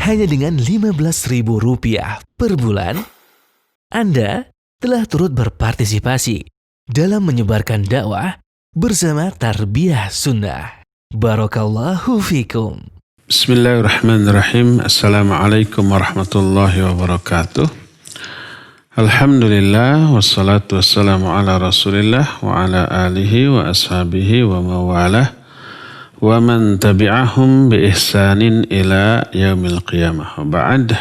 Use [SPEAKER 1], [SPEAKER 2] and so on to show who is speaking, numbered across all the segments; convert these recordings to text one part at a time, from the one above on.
[SPEAKER 1] hanya dengan Rp15.000 per bulan, Anda telah turut berpartisipasi dalam menyebarkan dakwah bersama Tarbiyah Sunnah. Barakallahu fikum.
[SPEAKER 2] Bismillahirrahmanirrahim. Assalamualaikum warahmatullahi wabarakatuh. Alhamdulillah wassalatu wassalamu ala Rasulillah wa ala alihi wa ashabihi wa mawalah wa man tabi'ahum bi ihsanin ila yaumil qiyamah. Ba'd.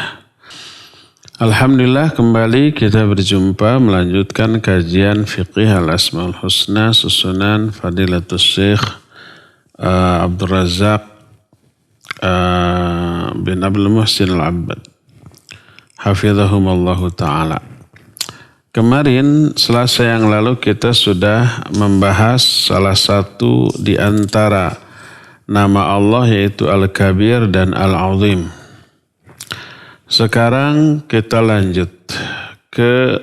[SPEAKER 2] Alhamdulillah kembali kita berjumpa melanjutkan kajian fiqih al-asmaul husna susunan Fadilatus Syekh Abdul Razak bin Abdul Muhsin al-Abbad hafidhahumallahu ta'ala. Kemarin Selasa yang lalu kita sudah membahas salah satu di antara nama Allah yaitu Al-Kabir dan Al-Azim. Sekarang kita lanjut ke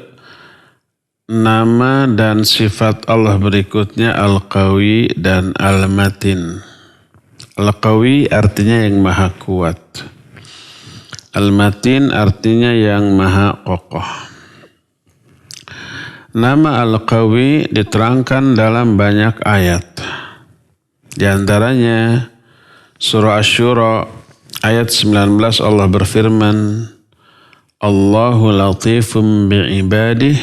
[SPEAKER 2] nama dan sifat Allah berikutnya Al-Qawi dan Al-Matin. Al-Qawi artinya yang maha kuat. Al-Matin artinya yang maha kokoh. Nama Al-Qawi diterangkan dalam banyak ayat. Di antaranya surah Asy-Syura ayat 19 Allah berfirman, Allahu latifum bi'ibadih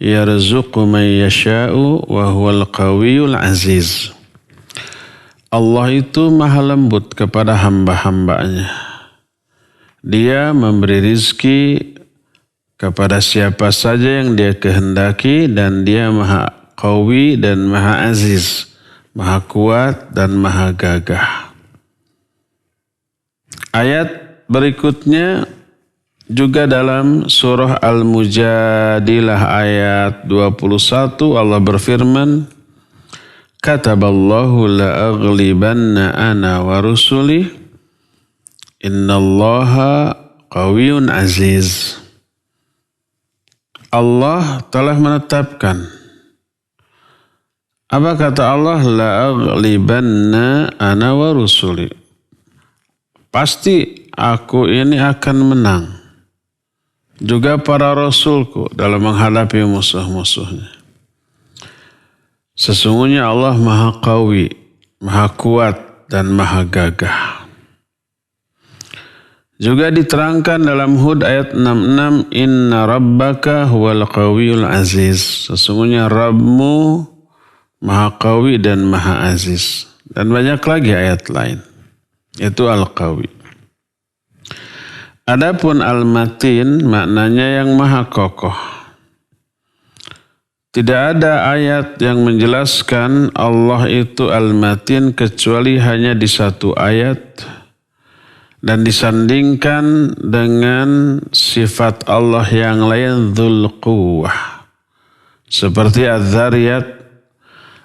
[SPEAKER 2] yarzuqu man yasha'u wa huwal qawiyul aziz. Allah itu maha lembut kepada hamba-hambanya. Dia memberi rizki kepada siapa saja yang dia kehendaki dan dia maha qawi dan maha aziz, maha kuat dan maha gagah. Ayat berikutnya juga dalam surah Al-Mujadilah ayat 21 Allah berfirman, Kataballahu la'aghlibanna ana wa rusuli innallaha qawiyyun aziz. Allah telah menetapkan. Apa kata Allah? La'aghlibanna ana wa rusuli. Pasti aku ini akan menang. Juga para rasulku dalam menghadapi musuh-musuhnya. Sesungguhnya Allah maha qawi, maha kuat dan maha gagah. Juga diterangkan dalam Hud ayat 66, Inna rabbaka huwal qawiyul aziz. Sesungguhnya Rabbmu maha qawi dan maha aziz. Dan banyak lagi ayat lain. Itu Al-Qawi. Adapun Al-Matin maknanya yang maha kokoh. Tidak ada ayat yang menjelaskan Allah itu Al-Matin kecuali hanya di satu ayat dan disandingkan dengan sifat Allah yang lain Dzul Quwwah. Seperti Az-Zariyat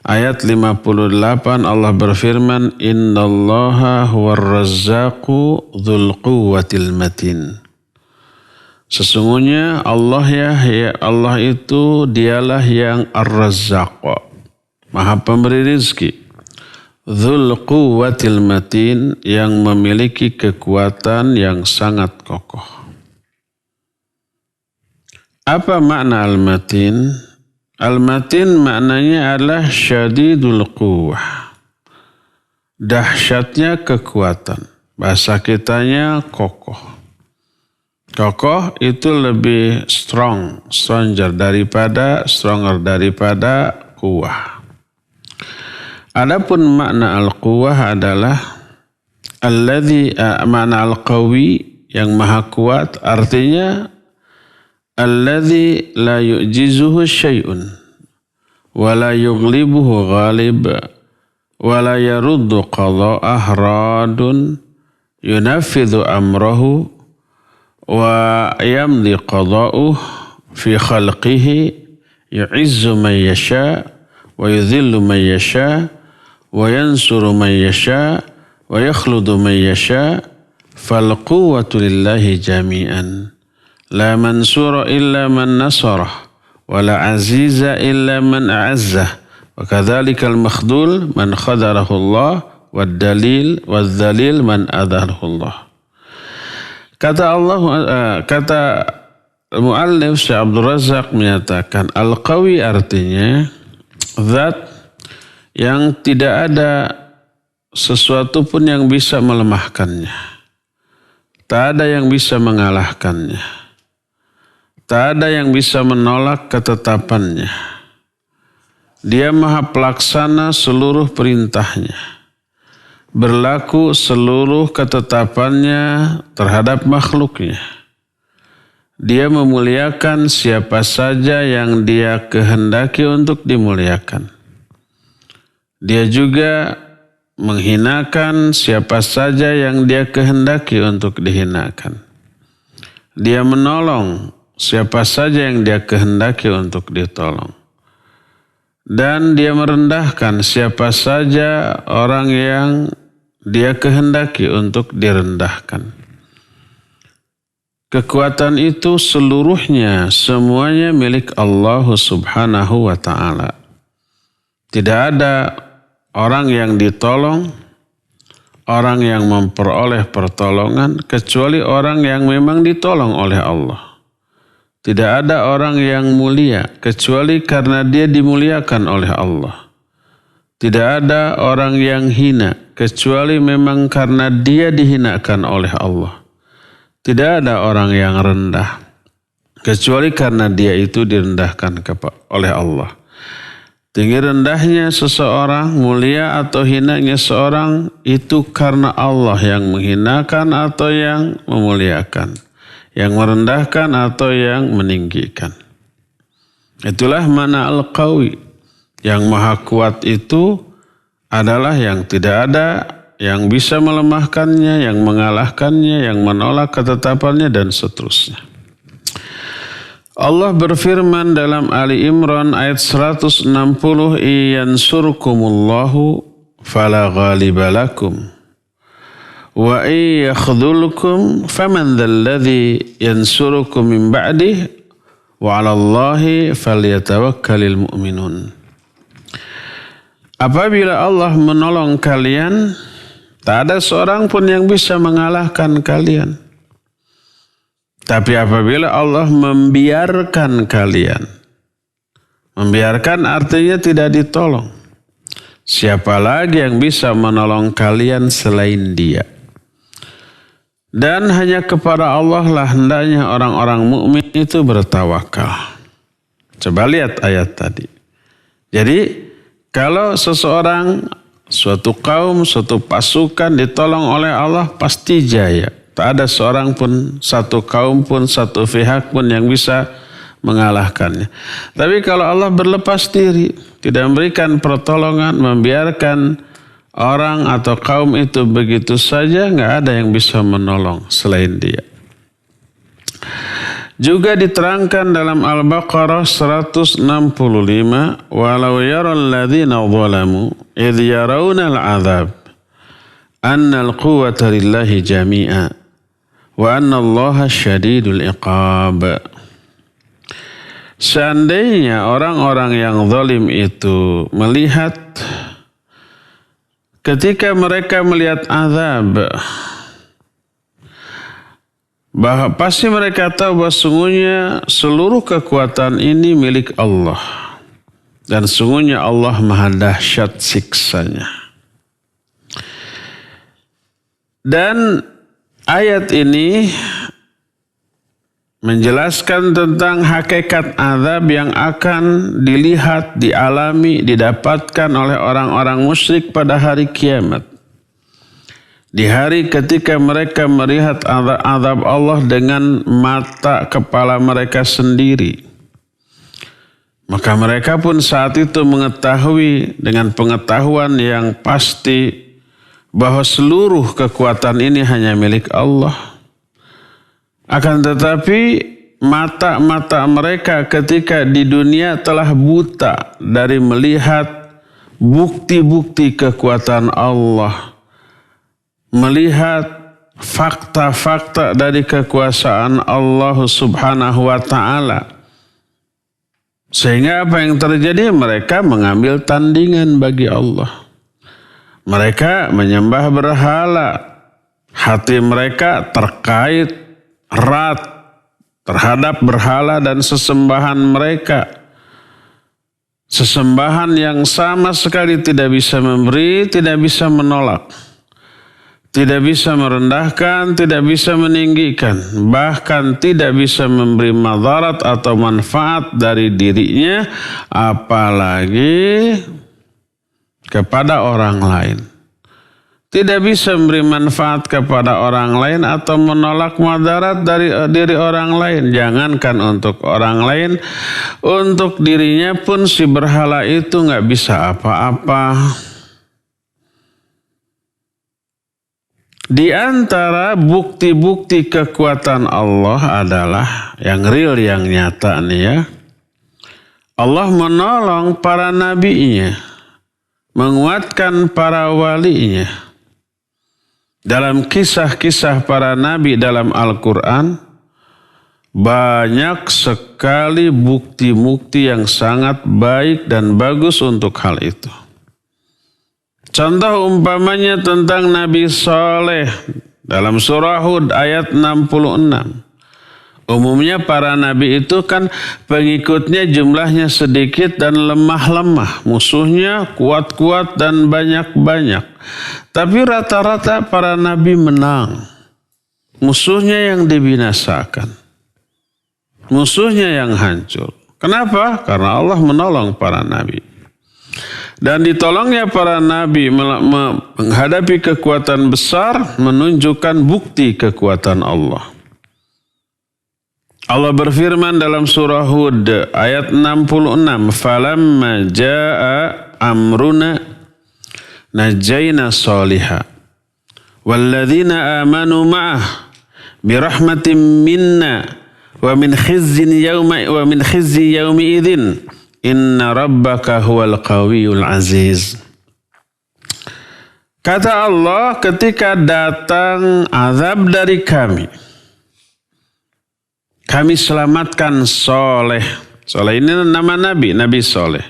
[SPEAKER 2] ayat 58 Allah berfirman Innallaha huwar razzaqu dzul quwwatil matin. Sesungguhnya Allah Allah itu dialah yang Ar-Razzaq, maha pemberi rizki. Dzul quwwatil matin, yang memiliki kekuatan yang sangat kokoh. Apa makna Al-Matin? Al-Matin maknanya adalah syadidul quwwah. Dahsyatnya kekuatan. Bahasa kitanya kokoh. Kokoh itu lebih stronger daripada quwwah. Adapun makna al-quwwah adalah makna al-qawi yang maha kuat artinya alladzi la yu'jizuhu syai'un wa la yughlibuhu ghalib wa la yaruddu qada'ah radun yunafidhu amrahu wa yamdi qada'uh fi khalqihi yu'izzu man yasha' wa yudhillu man yasha' wa yansuru man yasha' wa yakhludu man yasha' fal quwwatu lillahi jami'an. La mansura illa man nasarah wa la aziza illa man a'azzah wa kadzalikal makhdul man khadarahu Allah wad dalil man adarahu Allah. Kata Mu'allif Syekh Abdul Razak menyatakan al-qawi artinya zat yang tidak ada sesuatu pun yang bisa melemahkannya. Tak ada yang bisa mengalahkannya. Tak ada yang bisa menolak ketetapannya. Dia maha pelaksana seluruh perintahnya. Berlaku seluruh ketetapannya terhadap makhluknya. Dia memuliakan siapa saja yang dia kehendaki untuk dimuliakan. Dia juga menghinakan siapa saja yang dia kehendaki untuk dihinakan. Dia menolong siapa saja yang dia kehendaki untuk ditolong. Dan dia merendahkan siapa saja orang yang dia kehendaki untuk direndahkan. Kekuatan itu semuanya milik Allah Subhanahu wa ta'ala. Tidak ada orang yang ditolong, orang yang memperoleh pertolongan, kecuali orang yang memang ditolong oleh Allah. Tidak ada orang yang mulia kecuali karena dia dimuliakan oleh Allah. Tidak ada orang yang hina kecuali memang karena dia dihinakan oleh Allah. Tidak ada orang yang rendah kecuali karena dia itu direndahkan oleh Allah. Tinggi rendahnya seseorang, mulia atau hinanya seorang itu karena Allah yang menghinakan atau yang memuliakan. Yang merendahkan atau yang meninggikan. Itulah mana al-qawi. Yang maha kuat itu adalah yang tidak ada yang bisa melemahkannya, yang mengalahkannya, yang menolak ketetapannya dan seterusnya. Allah berfirman dalam Ali Imran ayat 160, "Iyansurkumullahu fala ghaliba lakum. Wa yakhdhulkum faman dzalladzi yansurukum min ba'dih wa 'alallahi falyatawakkalul mu'minun." Apabila Allah menolong kalian, tak ada seorang pun yang bisa mengalahkan kalian. Tapi apabila Allah membiarkan kalian, membiarkan artinya tidak ditolong. Siapa lagi yang bisa menolong kalian selain Dia? Dan hanya kepada Allah lah hendaknya orang-orang mukmin itu bertawakal. Coba lihat ayat tadi. Jadi kalau seseorang, suatu kaum, suatu pasukan ditolong oleh Allah pasti jaya. Tak ada seorang pun, satu kaum pun, satu pihak pun yang bisa mengalahkannya. Tapi kalau Allah berlepas diri, tidak memberikan pertolongan, membiarkan orang atau kaum itu begitu saja, nggak ada yang bisa menolong selain Dia. Juga diterangkan dalam Al-Baqarah 165, "Walau yaral ladzina zalamu idh yarawna al-'adzab anna al-quwwata lillahi jami'a wa anna Allaha syadidul iqab." Seandainya orang-orang yang zalim itu melihat, ketika mereka melihat azab, bahwa pasti mereka tahu bahwa sungguhnya seluruh kekuatan ini milik Allah. Dan sungguhnya Allah maha dahsyat siksanya. Dan ayat ini menjelaskan tentang hakikat azab yang akan dilihat, dialami, didapatkan oleh orang-orang musyrik pada hari kiamat. Di hari ketika mereka melihat azab Allah dengan mata kepala mereka sendiri. Maka mereka pun saat itu mengetahui dengan pengetahuan yang pasti bahwa seluruh kekuatan ini hanya milik Allah. Akan tetapi mata-mata mereka ketika di dunia telah buta dari melihat bukti-bukti kekuatan Allah. Melihat fakta-fakta dari kekuasaan Allah Subhanahu wa ta'ala. Sehingga apa yang terjadi? Mereka mengambil tandingan bagi Allah. Mereka menyembah berhala. Hati mereka terkait erat terhadap berhala dan sesembahan mereka. Sesembahan yang sama sekali tidak bisa memberi, tidak bisa menolak. Tidak bisa merendahkan, tidak bisa meninggikan. Bahkan tidak bisa memberi madarat atau manfaat dari dirinya, apalagi kepada orang lain. Tidak bisa memberi manfaat kepada orang lain atau menolak madarat dari diri orang lain. Jangankan untuk orang lain, untuk dirinya pun si berhala itu nggak bisa apa-apa. Di antara bukti-bukti kekuatan Allah adalah yang real, yang nyata nih ya. Allah menolong para nabinya, menguatkan para walinya. Dalam kisah-kisah para nabi dalam Al-Quran, banyak sekali bukti-bukti yang sangat baik dan bagus untuk hal itu. Contoh umpamanya tentang Nabi Saleh dalam surah Hud ayat 66. Umumnya para nabi itu kan pengikutnya jumlahnya sedikit dan lemah-lemah. Musuhnya kuat-kuat dan banyak-banyak. Tapi rata-rata para nabi menang. Musuhnya yang dibinasakan. Musuhnya yang hancur. Kenapa? Karena Allah menolong para nabi. Dan ditolongnya para nabi menghadapi kekuatan besar menunjukkan bukti kekuatan Allah. Allah berfirman dalam surah Hud ayat 66, "Falamma jaa amruna najjayna Salihah walladzina amanu ma'ah birahmatin minna wa min khizyi yaumi idzin inna rabbaka huwal qawiyyul aziz." Kata Allah, ketika datang azab dari kami selamatkan Soleh. Soleh ini nama Nabi, Nabi Soleh.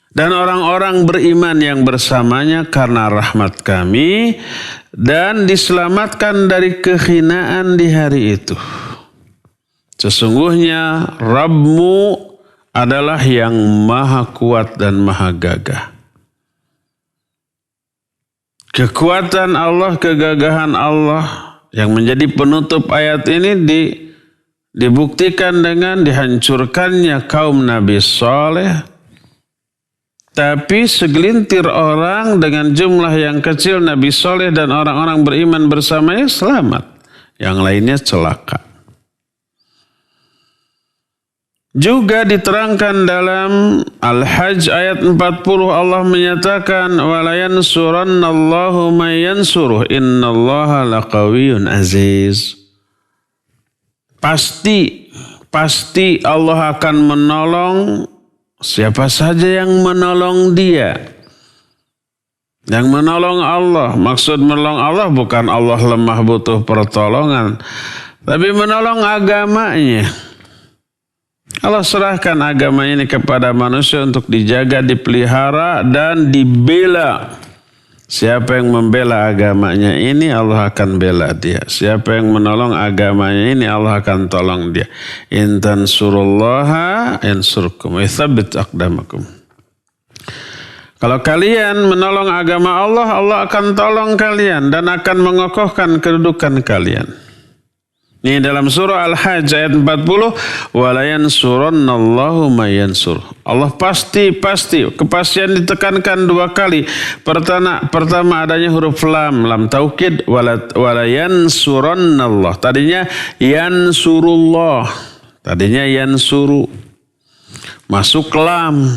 [SPEAKER 2] Dan orang-orang beriman yang bersamanya karena rahmat kami. Dan diselamatkan dari kehinaan di hari itu. Sesungguhnya Rabbmu adalah yang maha kuat dan maha gagah. Kekuatan Allah, kegagahan Allah yang menjadi penutup ayat ini dibuktikan dengan dihancurkannya kaum Nabi Saleh. Tapi segelintir orang dengan jumlah yang kecil Nabi Saleh dan orang-orang beriman bersamanya selamat. Yang lainnya celaka. Juga diterangkan dalam Al-Hajj ayat 40 Allah menyatakan wala yansurannallahu may yansuruh innallaha laqawiyyun aziz. Pasti Allah akan menolong siapa saja yang menolong dia. Yang menolong Allah, maksud menolong Allah bukan Allah lemah butuh pertolongan, tapi menolong agamanya. Allah serahkan agama ini kepada manusia untuk dijaga, dipelihara, dan dibela. Siapa yang membela agamanya ini, Allah akan bela dia. Siapa yang menolong agamanya ini, Allah akan tolong dia. In tansurullaha yansurkum wa yuthabbit aqdamakum. Kalau kalian menolong agama Allah, Allah akan tolong kalian dan akan mengokohkan kedudukan kalian. Ini dalam surah Al-Hajj ayat 40, wala yansurannallahu may yansur. Allah pasti, kepastian ditekankan dua kali. Pertama adanya huruf lam taukid, wala yansurannallah. Tadinya yansurullah. Tadinya yansuru. Masuk lam.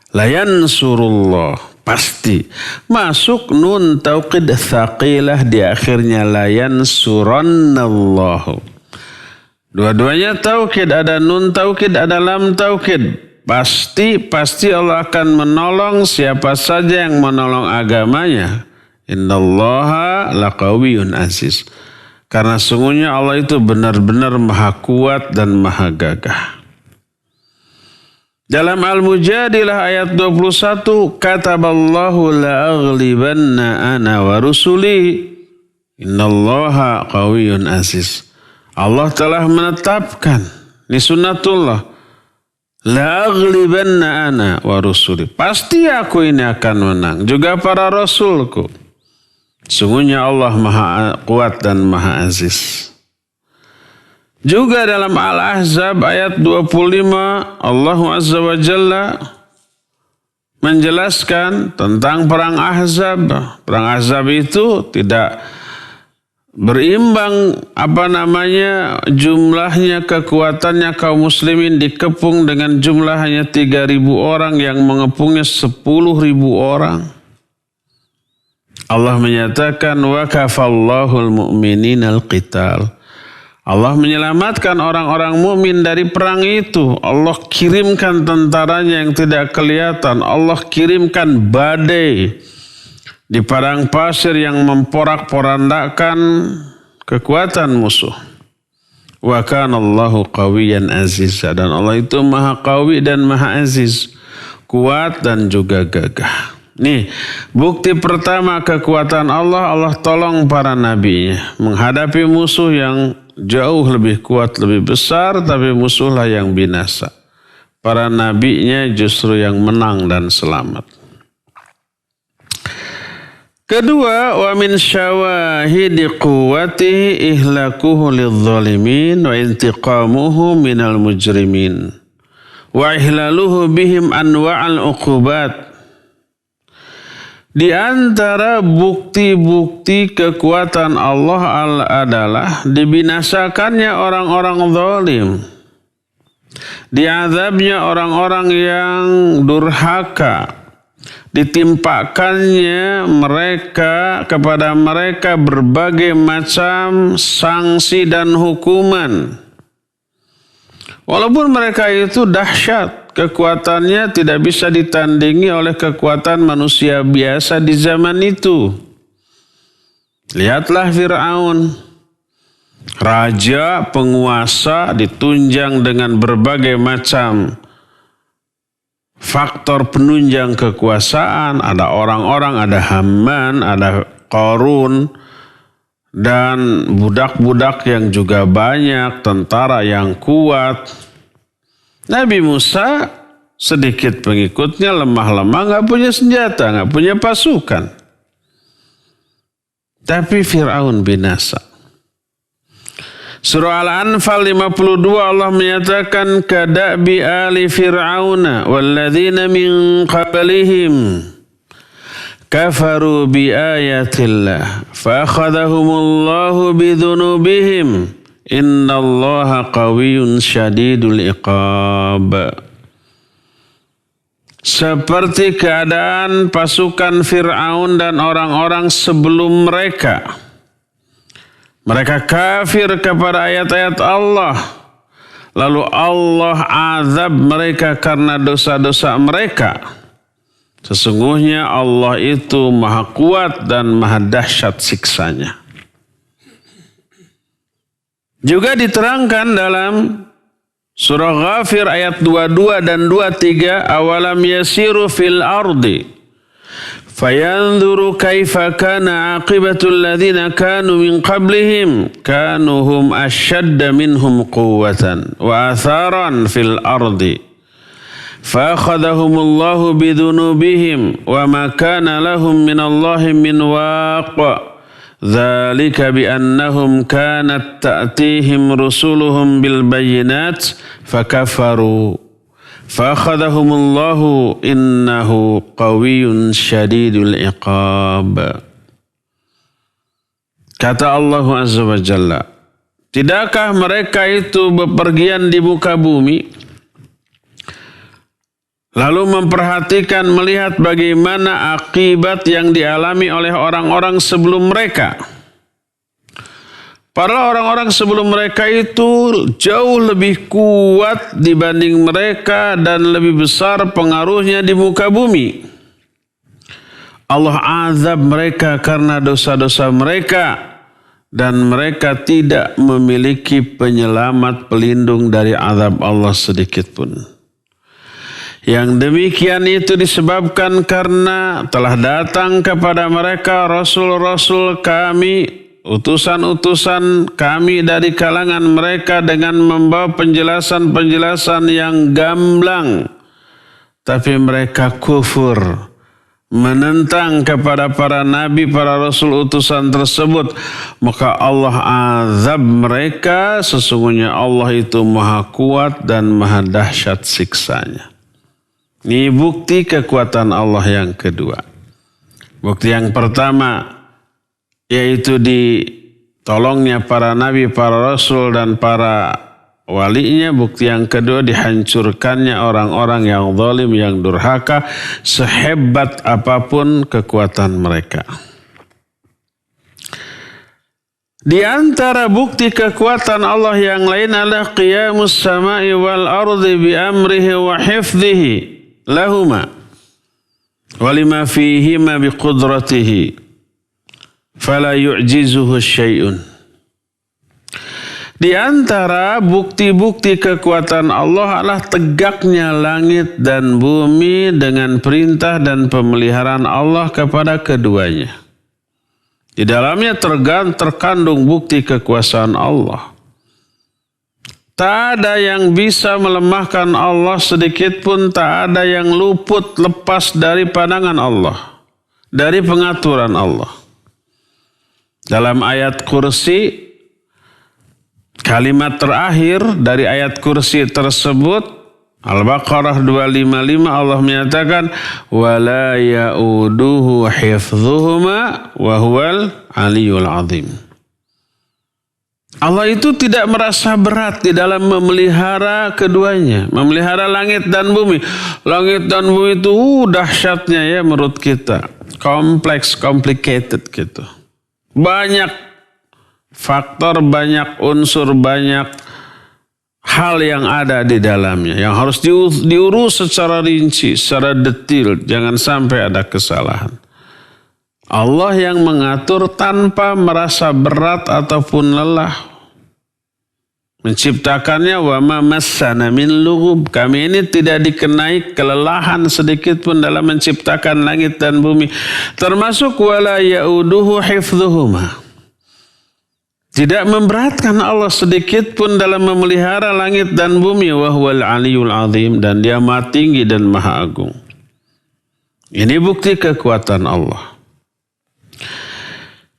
[SPEAKER 2] La yansurullah. Pasti. Masuk nun taukid thaqilah di akhirnya la yansurannallahu. Dua-duanya taukid, ada nun taukid, ada lam taukid. Pasti Allah akan menolong siapa saja yang menolong agamanya. Innallaha laqawiyyun aziz. Karena sungguhnya Allah itu benar-benar maha kuat dan maha gagah. Dalam Al-Mujadilah ayat 21, kataballahu la'aghlibanna ana wa rusuli innallaha qawiyyun aziz. Allah telah menetapkan, ini sunnatullah, la aghlibanna ana wa rusuli. Pasti aku ini akan menang, juga para rasulku. Sungguhnya Allah Maha Kuat dan Maha Aziz. Juga dalam Al-Ahzab ayat 25, Allah Azza wa Jalla menjelaskan tentang perang Ahzab. Perang Ahzab itu tidak berimbang jumlahnya, kekuatannya kaum muslimin dikepung dengan jumlah hanya 3.000 orang yang mengepungnya 10.000 orang. Allah menyatakan wa kafallahul mu'mininal qital. Allah menyelamatkan orang-orang mukmin dari perang itu. Allah kirimkan tentaranya yang tidak kelihatan. Allah kirimkan badai di padang pasir yang memporak-porandakan kekuatan musuh. Wa kana Allahu qawiyyan azizza. Dan Allah itu maha qawi dan maha aziz. Kuat dan juga gagah. Nih, bukti pertama kekuatan Allah, Allah tolong para nabinya menghadapi musuh yang jauh lebih kuat, lebih besar, tapi musuhlah yang binasa. Para nabinya justru yang menang dan selamat. Kedua, wa min syawahidi quwwatihi ihlakuhu lidh-dhalimin wa intiqamuhu minal mujrimin wa ihlaluhu bihim anwa'al uqubat. Di antara bukti-bukti kekuatan Allah adalah dibinasakannya orang-orang zalim. Diazabnya orang-orang yang durhaka. Ditimpakannya kepada mereka berbagai macam sanksi dan hukuman. Walaupun mereka itu dahsyat, kekuatannya tidak bisa ditandingi oleh kekuatan manusia biasa di zaman itu. Lihatlah Fir'aun, raja penguasa ditunjang dengan berbagai macam faktor penunjang kekuasaan. Ada orang-orang, ada Haman, ada Qarun, dan budak-budak yang juga banyak, tentara yang kuat. Nabi Musa sedikit pengikutnya, lemah-lemah, gak punya senjata, gak punya pasukan. Tapi Fir'aun binasa. Surah Al-Anfal 52 Allah menyatakan kada'bi ali fir'auna walladzina min qablihim kafaru bi ayatillah fa akhadhahumullahu bidhunubihim innallaha qawiyyun syadidul iqab. Seperti keadaan pasukan Fir'aun dan orang-orang sebelum mereka. Mereka kafir kepada ayat-ayat Allah. Lalu Allah azab mereka karena dosa-dosa mereka. Sesungguhnya Allah itu maha kuat dan maha dahsyat siksanya. Juga diterangkan dalam surah Ghafir ayat 22 dan 23. Awalam yasiru fil ardi fayanzuru kaifa kana aqibatul ladzina kanu min qablihim kanu hum ashadda minhum quwwatan wa atharan fil ardi fa akhadhahumullahu bidhunubihim wa ma kana lahum minallahi min waq dzalika bi annahum kanat ta'tihim rusuluhum bil bayyinat fakafaru Fakhadahumullahu innahu qawiyyun syadidul iqab. Kata Allah Azza wa Jalla, tidakkah mereka itu bepergian di muka bumi lalu memperhatikan, melihat bagaimana akibat yang dialami oleh orang-orang sebelum mereka? Para orang-orang sebelum mereka itu jauh lebih kuat dibanding mereka dan lebih besar pengaruhnya di muka bumi. Allah azab mereka karena dosa-dosa mereka dan mereka tidak memiliki penyelamat pelindung dari azab Allah sedikit pun. Yang demikian itu disebabkan karena telah datang kepada mereka rasul-rasul kami utusan-utusan kami dari kalangan mereka dengan membawa penjelasan-penjelasan yang gamblang. Tapi mereka kufur, menentang kepada para nabi, para rasul utusan tersebut. Maka Allah azab mereka. Sesungguhnya Allah itu maha kuat dan maha dahsyat siksanya. Ini bukti kekuatan Allah yang kedua. Bukti yang pertama yaitu ditolongnya para nabi, para rasul dan para walinya. Bukti yang kedua dihancurkannya orang-orang yang zalim, yang durhaka, sehebat apapun kekuatan mereka. Di antara bukti kekuatan Allah yang lain adalah qiyamus sama'i wal ardi bi amrihi wa hifdhihi lahuma wa lima fihima bi qudratihi fala yu'jizuhu syai'un. Di antara bukti-bukti kekuatan Allah adalah tegaknya langit dan bumi dengan perintah dan pemeliharaan Allah kepada keduanya. Di dalamnya terkandung bukti kekuasaan Allah. Tak ada yang bisa melemahkan Allah sedikit pun, tak ada yang luput lepas dari pandangan Allah, dari pengaturan Allah. Dalam ayat kursi, kalimat terakhir dari ayat kursi tersebut, Al-Baqarah 255, Allah menyatakan wala ya'uduhu hifdhuhuma wa huwal aliyul azim. Allah itu tidak merasa berat di dalam memelihara keduanya, memelihara langit dan bumi. Langit dan bumi itu dahsyatnya ya menurut kita, kompleks, complicated gitu. Banyak faktor, banyak unsur, banyak hal yang ada di dalamnya yang harus diurus secara rinci, secara detil, jangan sampai ada kesalahan. Allah yang mengatur tanpa merasa berat ataupun lelah. Menciptakannya wa ma massana min lughub. Kami ini tidak dikenai kelelahan sedikit pun dalam menciptakan langit dan bumi. Termasuk wala ya'uduhu hifdhuhuma. Tidak memberatkan Allah sedikit pun dalam memelihara langit dan bumi. Wa huwal aliyul azim. Dan dia maha tinggi dan maha agung. Ini bukti kekuatan Allah.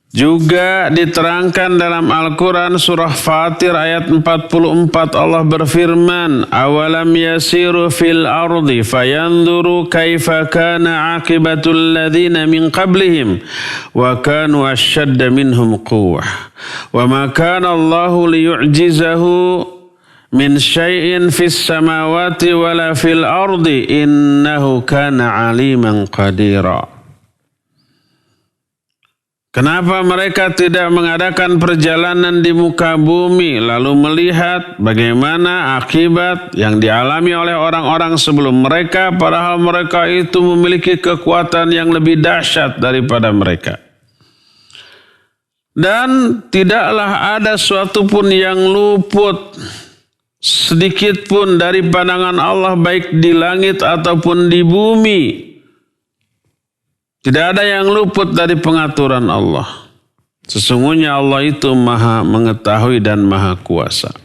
[SPEAKER 2] Juga diterangkan dalam Al-Quran surah Fatir ayat 44, Allah berfirman, awalam yasiru fil ardi fayanduru kaifa kana aqibatul ladhina min qablihim wa kanu asyadda minhum quwwah wa ma kana Allahu liyu'jizahu min syai'in fis samawati wala fil ardi innahu kana aliman qadira. Kenapa mereka tidak mengadakan perjalanan di muka bumi lalu melihat bagaimana akibat yang dialami oleh orang-orang sebelum mereka, padahal mereka itu memiliki kekuatan yang lebih dahsyat daripada mereka. Dan tidaklah ada suatu pun yang luput sedikit pun dari pandangan Allah baik di langit ataupun di bumi. Tidak ada yang luput dari pengaturan Allah. Sesungguhnya Allah itu maha mengetahui dan maha kuasa.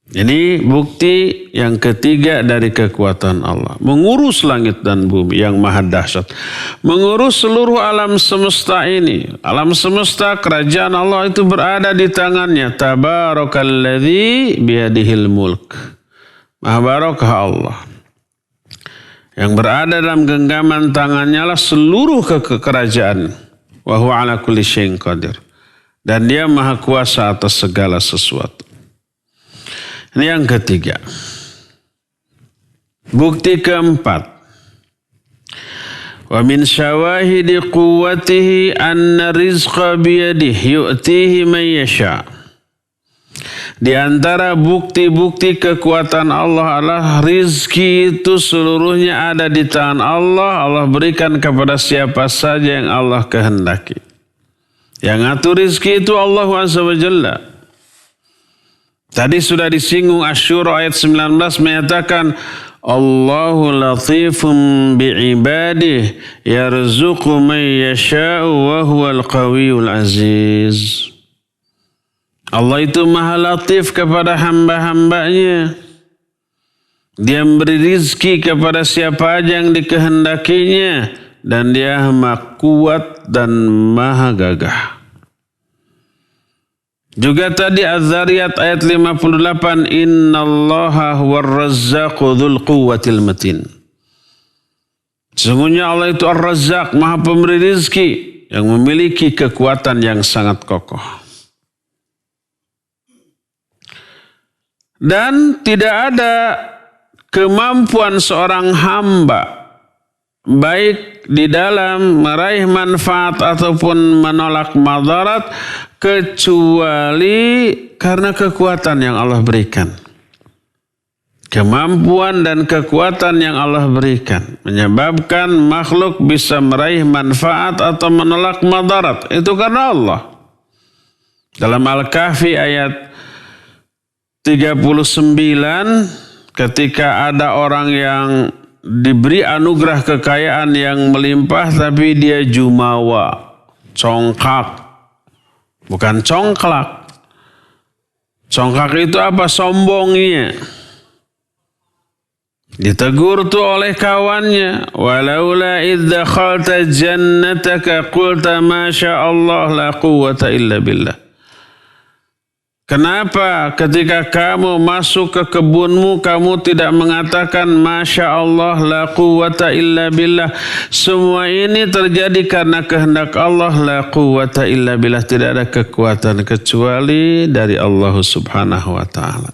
[SPEAKER 2] Ini bukti yang ketiga dari kekuatan Allah. Mengurus langit dan bumi yang maha dahsyat. Mengurus seluruh alam semesta ini. Alam semesta, kerajaan Allah itu berada di tangannya. Tabarakalladzi biyadihil mulk. Maha barakah Allah. Yang berada dalam genggaman tangannya lah seluruh kekerajaan. Wa huwa ala kulli syai'in qadir. Dan dia maha kuasa atas segala sesuatu. Ini yang ketiga. Bukti keempat. Wa min syawahidi quwwatihi anna rizqa biyadihi yu'tihi man yasha'. Di antara bukti-bukti kekuatan Allah adalah rizki itu seluruhnya ada di tangan Allah. Allah berikan kepada siapa saja yang Allah kehendaki. Yang ngatur rizki itu Allah Azza wa Jalla. Tadi sudah disinggung Asy-Syura ayat 19 menyatakan Allahu latifun bi'ibadih yarzuqu man yasha'u wa huwal qawiyul aziz. Allah itu maha latif kepada hamba-hambanya. Dia memberi rizki kepada siapa aja yang dikehendakinya. Dan dia maha kuat dan maha gagah. Juga tadi Az-Zariyat ayat 58. Innallaha huwar-razzaqu dzul quwwatil matin. Sesungguhnya Allah itu Ar-Razzaq, maha pemberi rizki, yang memiliki kekuatan yang sangat kokoh. Dan tidak ada kemampuan seorang hamba, baik di dalam meraih manfaat ataupun menolak madarat, kecuali karena kekuatan yang Allah berikan. Kemampuan dan kekuatan yang Allah berikan menyebabkan makhluk bisa meraih manfaat atau menolak madarat. Itu karena Allah. Dalam Al-Kahfi ayat 39, ketika ada orang yang diberi anugerah kekayaan yang melimpah tapi dia jumawa, congkak. Bukan congklak. Congkak itu apa? Sombongnya. Ditegur tuh oleh kawannya. Walaula idh dakhalta jannataka qulta ma sya Allah la quwwata illa billah. Kenapa ketika kamu masuk ke kebunmu kamu tidak mengatakan Masya Allah la quwwata illa billah. Semua ini terjadi karena kehendak Allah, la quwwata illa billah. Tidak ada kekuatan kecuali dari Allah subhanahu wa ta'ala.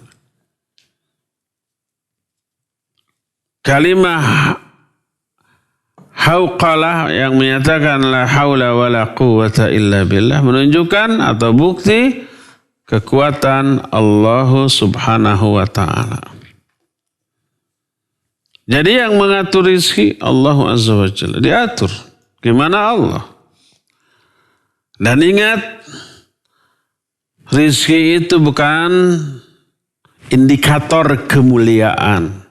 [SPEAKER 2] Kalimah hauqalah yang menyatakan la haula wa la quwwata illa billah menunjukkan atau bukti kekuatan Allah subhanahu wa ta'ala. Jadi yang mengatur rizki Allah azza wa jalla. Diatur. Gimana Allah? Dan ingat, rizki itu bukan indikator kemuliaan.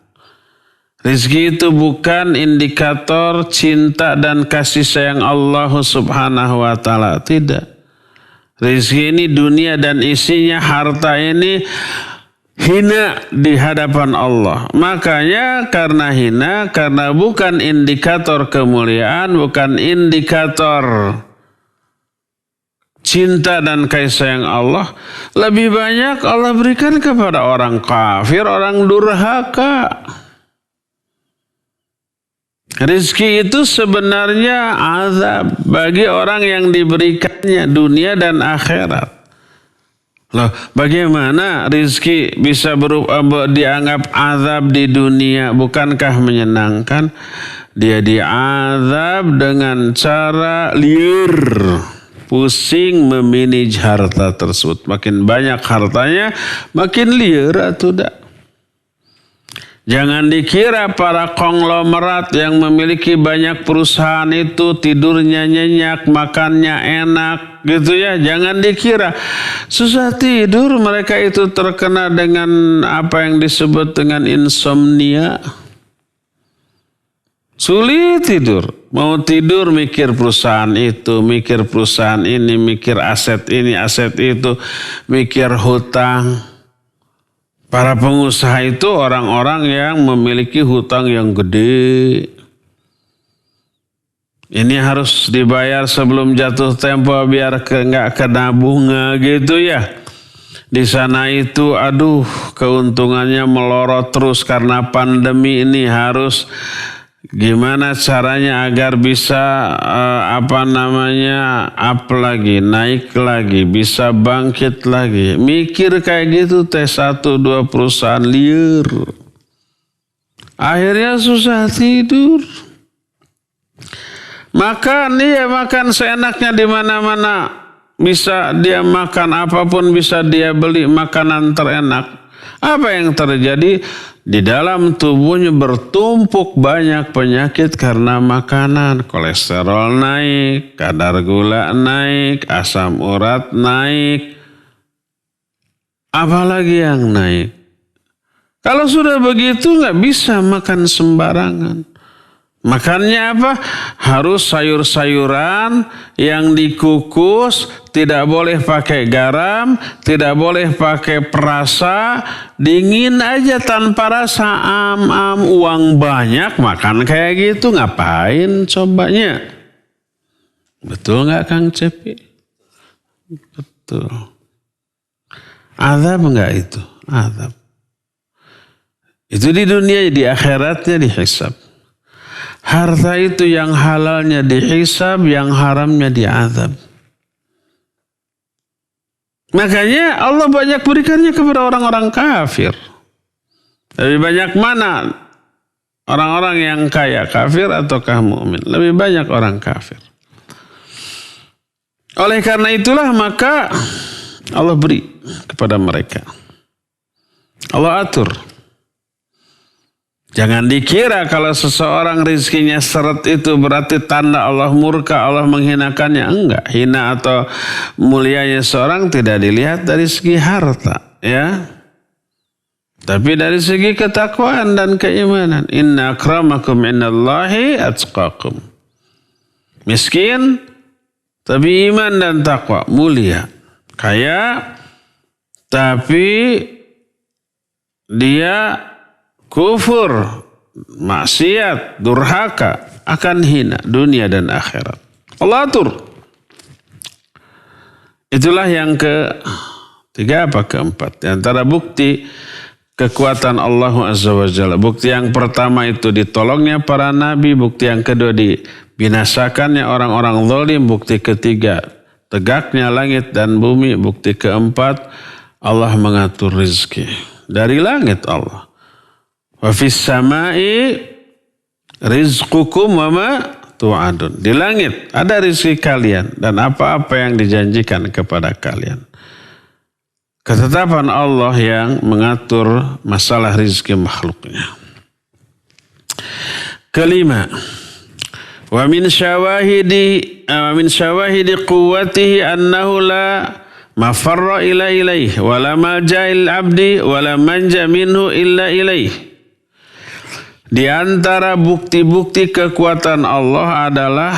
[SPEAKER 2] Rizki itu bukan indikator cinta dan kasih sayang Allah subhanahu wa ta'ala. Tidak. Rizki ini dunia dan isinya, harta ini hina di hadapan Allah. Makanya karena hina, karena bukan indikator kemuliaan, bukan indikator cinta dan kasih sayang Allah, lebih banyak Allah berikan kepada orang kafir, orang durhaka. Rizki itu sebenarnya azab bagi orang yang diberikannya dunia dan akhirat. Loh, bagaimana rizki bisa dianggap azab di dunia? Bukankah menyenangkan? Dia diazab dengan cara liur, pusing memanage harta tersebut. Makin banyak hartanya, makin liur atau tidak. Jangan dikira para konglomerat yang memiliki banyak perusahaan itu tidurnya nyenyak, makannya enak gitu ya. Jangan dikira susah tidur, mereka itu terkena dengan apa yang disebut dengan insomnia. Sulit tidur. Mau tidur mikir perusahaan itu, mikir perusahaan ini, mikir aset ini, aset itu, mikir hutang. Para pengusaha itu orang-orang yang memiliki hutang yang gede. Ini harus dibayar sebelum jatuh tempo biar nggak kena bunga gitu ya. Di sana itu aduh keuntungannya melorot terus karena pandemi ini, harus gimana caranya agar bisa up lagi, naik lagi, bisa bangkit lagi. Mikir kayak gitu teh 1-2 perusahaan liur. Akhirnya susah tidur. Makan, dia makan seenaknya di mana-mana. Bisa dia makan apapun, bisa dia beli makanan terenak. Apa yang terjadi? Di dalam tubuhnya bertumpuk banyak penyakit karena makanan. Kolesterol naik, kadar gula naik, asam urat naik. Apalagi yang naik? Kalau sudah begitu nggak bisa makan sembarangan. Makannya apa? Harus sayur-sayuran yang dikukus, tidak boleh pakai garam, tidak boleh pakai perasa, dingin aja tanpa rasa, uang banyak makan kayak gitu, ngapain cobanya? Betul nggak Kang Cepi? Betul. Azab nggak itu? Azab. Itu di dunia, di akhiratnya dihisab. Harta itu yang halalnya dihisab, yang haramnya diazab. Makanya Allah banyak berikannya kepada orang-orang kafir. Lebih banyak mana orang-orang yang kaya kafir ataukah mukmin? Lebih banyak orang kafir. Oleh karena itulah maka Allah beri kepada mereka. Allah atur. Jangan dikira kalau seseorang rizkinya seret itu berarti tanda Allah murka, Allah menghinakannya. Enggak, hina atau mulianya seorang tidak dilihat dari segi harta, ya. Tapi dari segi ketakwaan dan keimanan. Inna akramakum innallahi atqakum. Miskin, tapi iman dan takwa, mulia. Kaya, tapi dia kufur, maksiat, durhaka, akan hina dunia dan akhirat. Allah atur. Itulah yang ketiga apa keempat. Di antara bukti kekuatan Allah Azza wa Jalla. Bukti yang pertama itu ditolongnya para nabi. Bukti yang kedua dibinasakannya orang-orang zalim. Bukti ketiga tegaknya langit dan bumi. Bukti keempat Allah mengatur rezeki. Dari langit Allah. Wa fis samai rizqukum wa ma tu'adun. Di langit ada rezeki kalian dan apa-apa yang dijanjikan kepada kalian. Ketetapan Allah yang mengatur masalah rezeki makhluknya. Kelima, wa min syawahidi quwwatihi annahu la mafarra ila ilaih wa la malja'il abdi wa la manja minhu illa ilaih. Di antara bukti-bukti kekuatan Allah adalah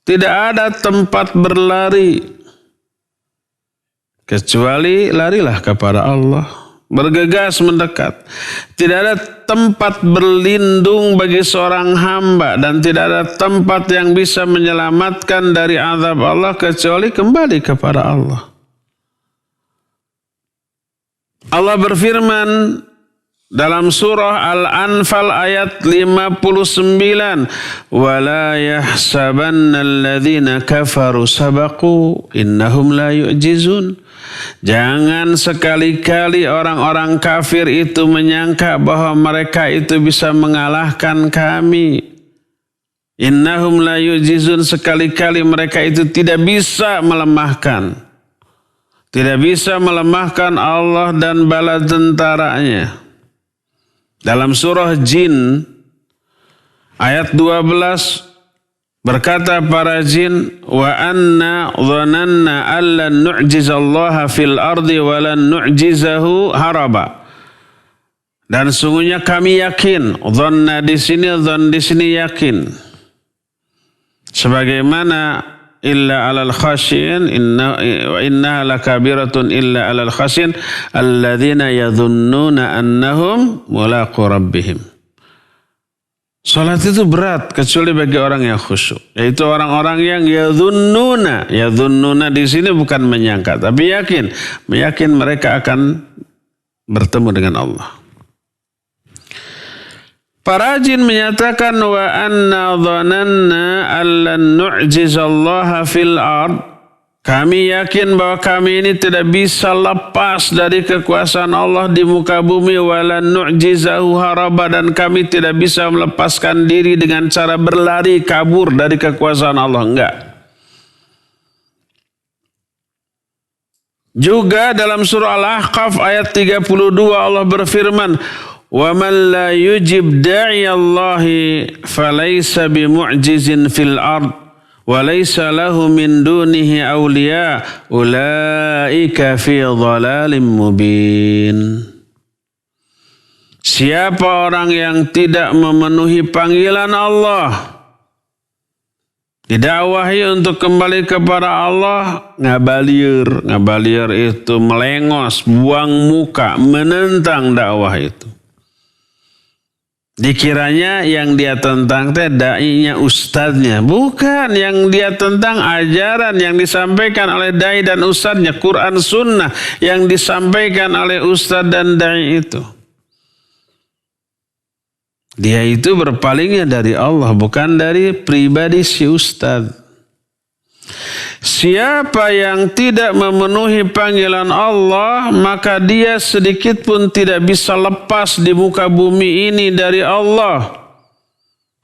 [SPEAKER 2] tidak ada tempat berlari kecuali larilah kepada Allah, bergegas mendekat. Tidak ada tempat berlindung bagi seorang hamba dan tidak ada tempat yang bisa menyelamatkan dari azab Allah kecuali kembali kepada Allah. Allah berfirman dalam surah Al-Anfal ayat 59, "Wala yahsabanna alladhina kafaru sabaqu innahum la yu'jizun." Jangan sekali-kali orang-orang kafir itu menyangka bahwa mereka itu bisa mengalahkan kami. Innahum la yu'jizun, sekali-kali mereka itu tidak bisa melemahkan. Tidak bisa melemahkan Allah dan bala tentaranya. Dalam surah Jin ayat 12 berkata para jin, wa anna dhananna allan nu'jizallaha fil ardi wa lan nu'jizahu haraba. Dan sungguhnya kami yakin, dhanna di sini yakin. Sebagaimana illa alal khasyin wa inna lakabiratun illa alal khasyin alladzina yadhunnuna annahum mulaqu rabbihim. Salat itu berat kecuali bagi orang yang khusyuk, yaitu orang-orang yang yadhunnuna. Yadhunnuna di sini bukan menyangka tapi yakin, meyakin mereka akan bertemu dengan Allah. Para jin menyatakan wa anna dhananna allan nu'jizallaha fil ard. Kami yakin bahwa kami ini tidak bisa lepas dari kekuasaan Allah di muka bumi, walan nu'jizahu haraba, dan kami tidak bisa melepaskan diri dengan cara berlari kabur dari kekuasaan Allah, enggak. Juga dalam surah Al-Ahqaf ayat 32 Allah berfirman, wa man la yujib da'iyallahi falaysa bimu'jizin fil ard wa laysa lahu min dunihi awliya ulaika fi dhalalin mubin. Siapa orang yang tidak memenuhi panggilan Allah, didakwahi untuk kembali kepada Allah, ngabalieur. Ngabalieur itu melengos, buang muka, menentang dakwah itu. Dikiranya yang dia tentang teh dai-nya ustadznya. Bukan, yang dia tentang ajaran yang disampaikan oleh dai dan ustadznya. Quran sunnah yang disampaikan oleh ustadz dan dai itu. Dia itu berpalingnya dari Allah, bukan dari pribadi si ustadz. Siapa yang tidak memenuhi panggilan Allah, maka dia sedikit pun tidak bisa lepas di muka bumi ini dari Allah.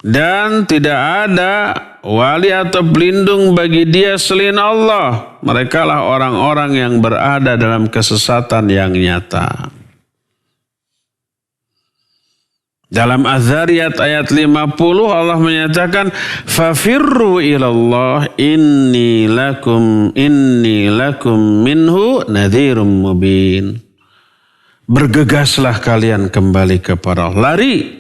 [SPEAKER 2] Dan tidak ada wali atau pelindung bagi dia selain Allah. Merekalah orang-orang yang berada dalam kesesatan yang nyata. Dalam Az-Zariyat ayat 50 Allah menyatakan fafirru ilallah inni lakum minhu nadhirum mubin. Bergegaslah kalian kembali kepada Allah. Lari.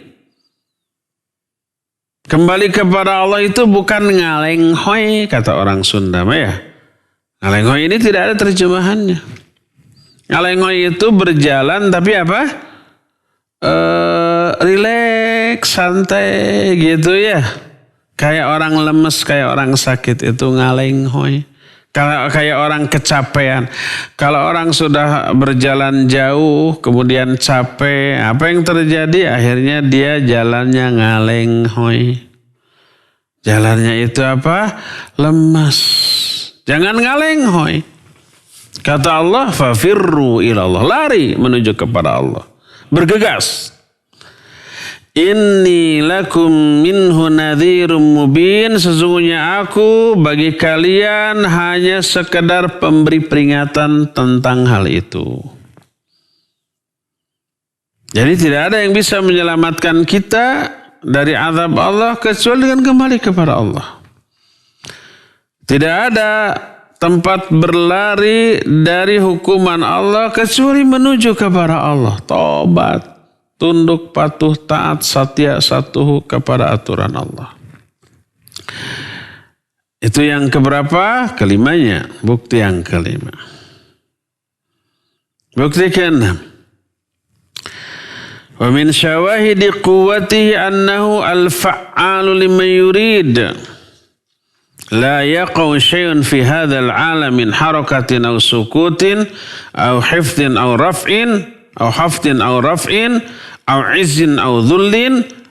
[SPEAKER 2] Kembali kepada Allah itu bukan ngalenghoy kata orang Sunda ya. Ngalenghoy ini tidak ada terjemahannya. Ngalenghoy itu berjalan tapi apa? Rileks, santai gitu ya. Kayak orang lemes, kayak orang sakit itu ngalenghoy. Kalau kayak orang kecapean. Kalau orang sudah berjalan jauh, kemudian capek, apa yang terjadi? Akhirnya dia jalannya ngalenghoy. Jalannya itu apa? Lemas. Jangan ngalenghoy. Kata Allah, fafirru ilallah. Lari menuju kepada Allah. Bergegas. Inni lakum minhu nadhirum mubin. Sesungguhnya aku bagi kalian hanya sekedar pemberi peringatan tentang hal itu. Jadi tidak ada yang bisa menyelamatkan kita dari azab Allah kecuali dengan kembali kepada Allah. Tidak ada tempat berlari dari hukuman Allah kecuali menuju kepada Allah. Tobat, tunduk, patuh, taat, satya, satuhu kepada aturan Allah. Itu yang keberapa? Kelimanya. Bukti yang kelima. Bukti keenam. Wa min syawahidi quwwatihi annahu al-fa'alu liman yurid. لا يقع شيء في هذا العالم من حركة أو سكوت أو حفظ أو رفع أو حفظ أو رفع أو عز أو ذل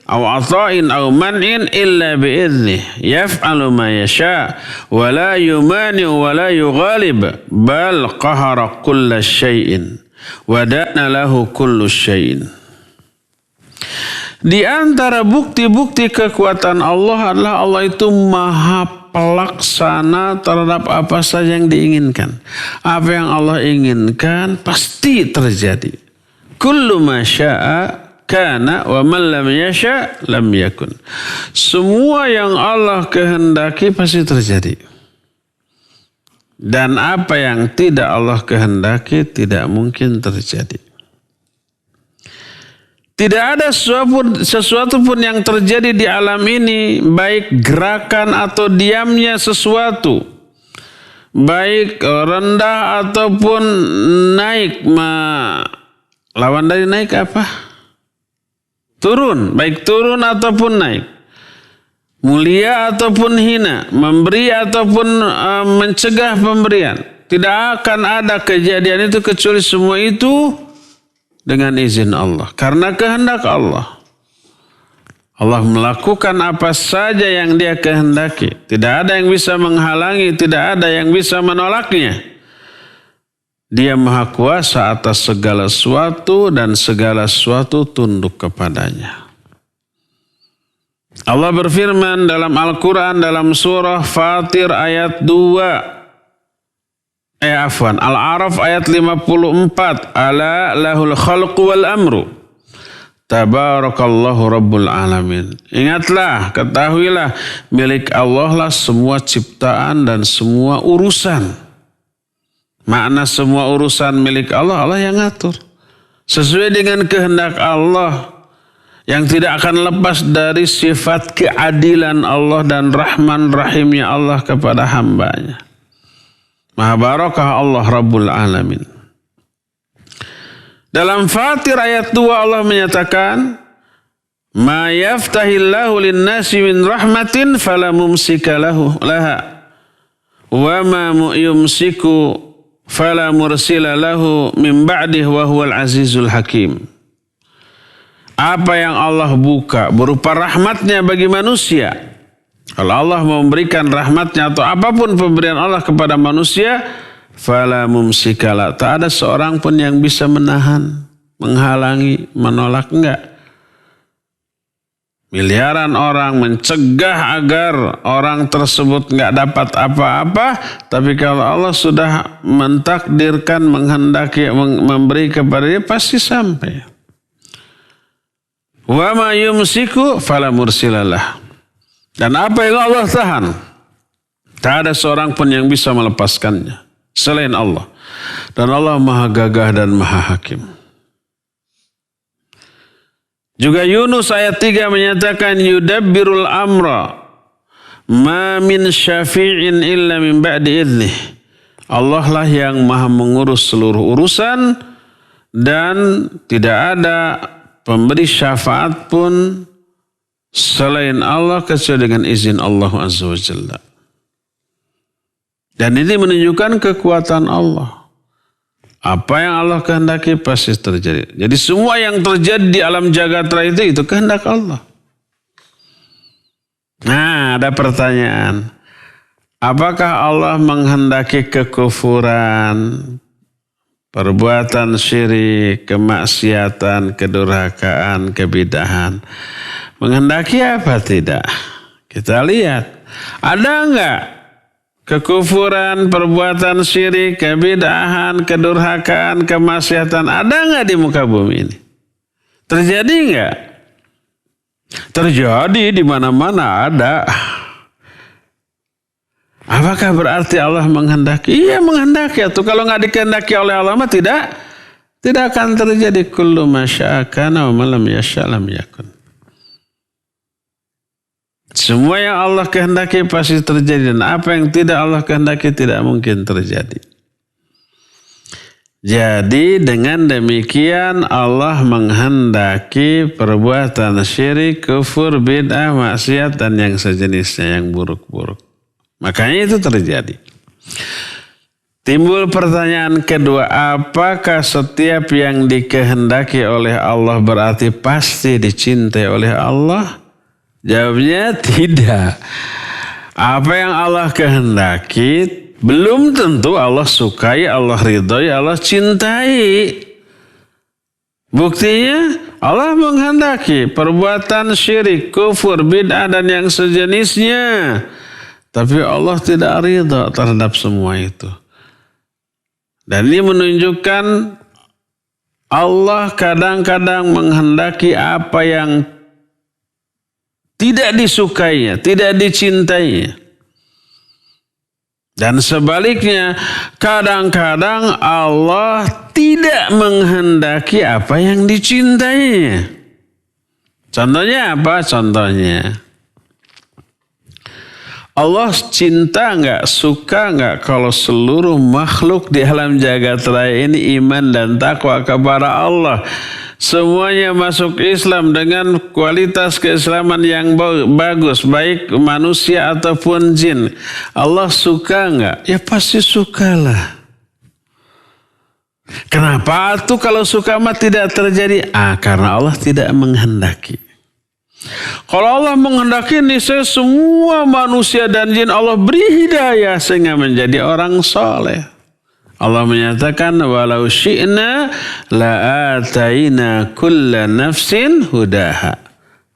[SPEAKER 2] أو عطاء أو منع إلا بإذنه يفعل ما يشاء ولا يمانع ولا يغالب بل قهر كل شيء ودان له كل شيء. Di antara bukti-bukti kekuatan Allah adalah Allah itu maha pelaksana terhadap apa saja yang diinginkan. Apa yang Allah inginkan pasti terjadi. Kullu ma syaa kana wa man lam yasha lam yakun. Semua yang Allah kehendaki pasti terjadi. Dan apa yang tidak Allah kehendaki tidak mungkin terjadi. Tidak ada sesuatu pun yang terjadi di alam ini, baik gerakan atau diamnya sesuatu, baik rendah ataupun naik. Lawan dari naik apa? Turun, baik turun ataupun naik. Mulia ataupun hina, memberi ataupun mencegah pemberian. Tidak akan ada kejadian itu kecuali semua itu dengan izin Allah. Karena kehendak Allah. Allah melakukan apa saja yang dia kehendaki. Tidak ada yang bisa menghalangi, tidak ada yang bisa menolaknya. Dia maha kuasa atas segala sesuatu dan segala sesuatu tunduk kepadanya. Allah berfirman dalam Al-Quran dalam surah Fatir ayat 2. Al-A'raf ayat 54. Ala lahul khalqu wal amru. Tabarakallahu rabbul alamin. Ingatlah, ketahuilah, milik Allah lah semua ciptaan dan semua urusan. Makna semua urusan milik Allah, Allah yang ngatur. sesuai dengan kehendak Allah yang tidak akan lepas dari sifat keadilan Allah dan rahman rahimnya Allah kepada hambanya. Maha barakah Allah Rabbul Alamin. Dalam Fatir ayat 2 Allah menyatakan, ma yaftahillahu lin-nasi min rahmatin fala mumsika laha wa ma yumsiku fala mursila lahu min ba'dih wa huwal azizul hakim. Apa yang Allah buka berupa rahmatnya bagi manusia. Kalau Allah memberikan rahmatnya atau apapun pemberian Allah kepada manusia, fala mumsikala, tak ada seorang pun yang bisa menahan, menghalangi, menolak, enggak. Miliaran orang mencegah agar orang tersebut enggak dapat apa-apa, tapi kalau Allah sudah mentakdirkan, menghendaki, memberi kepada dia, pasti sampai. Wa ma yumsiku fala mursilalah. Dan apa yang Allah tahan, tak ada seorang pun yang bisa melepaskannya selain Allah. Dan Allah maha gagah dan maha hakim. Juga Yunus ayat 3 menyatakan yudabbirul amra ma min syafi'in illa min ba'di idnih. Allah lah yang maha mengurus seluruh urusan dan tidak ada pemberi syafaat pun selain Allah kecuali dengan izin Allah Azza wa Jalla. Dan ini menunjukkan kekuatan Allah. Apa yang Allah kehendaki pasti terjadi. Jadi semua yang terjadi di alam jagat raya itu kehendak Allah. Nah, ada pertanyaan. Apakah Allah menghendaki kekufuran, perbuatan syirik, kemaksiatan, kedurhakaan, kebidahan? Menghendaki apa tidak? Kita lihat. Ada enggak kekufuran, perbuatan syirik, kebidahan, kedurhakaan, kemaksiatan? Ada enggak di muka bumi ini? Terjadi enggak? Terjadi di mana-mana ada. Apakah berarti Allah menghendaki? Iya menghendaki. Atau kalau enggak dikehendaki oleh Allah mah tidak akan terjadi. Kullu ma syaa kana wa ma lam yasha' lam yakun. Semua yang Allah kehendaki pasti terjadi, dan apa yang tidak Allah kehendaki tidak mungkin terjadi. Jadi dengan demikian Allah menghendaki perbuatan syirik, kufur, bid'ah, maksiat dan yang sejenisnya yang buruk-buruk. Makanya itu terjadi. Timbul pertanyaan kedua, apakah setiap yang dikehendaki oleh Allah berarti pasti dicintai oleh Allah? Jawabnya tidak. Apa yang Allah kehendaki belum tentu Allah sukai, Allah ridhoi, Allah cintai. Buktinya Allah menghendaki perbuatan syirik, kufur, bid'ah dan yang sejenisnya. Tapi Allah tidak ridha terhadap semua itu. Dan ini menunjukkan Allah kadang-kadang menghendaki apa yang tidak disukainya, tidak dicintainya. Dan sebaliknya, kadang-kadang Allah tidak menghendaki apa yang dicintainya. Contohnya apa? Contohnya, Allah cinta enggak, suka enggak kalau seluruh makhluk di alam jagat raya ini iman dan takwa kepada Allah. Semuanya masuk Islam dengan kualitas keislaman yang bagus, baik manusia ataupun jin. Allah suka enggak? Ya pasti sukalah. Kenapa tuh kalau suka mah tidak terjadi? Karena Allah tidak menghendaki. Kalau Allah menghendaki, niscaya semua manusia dan jin Allah beri hidayah sehingga menjadi orang soleh. Allah menyatakan walau syi'na la'ataina kulla nafsin hudaha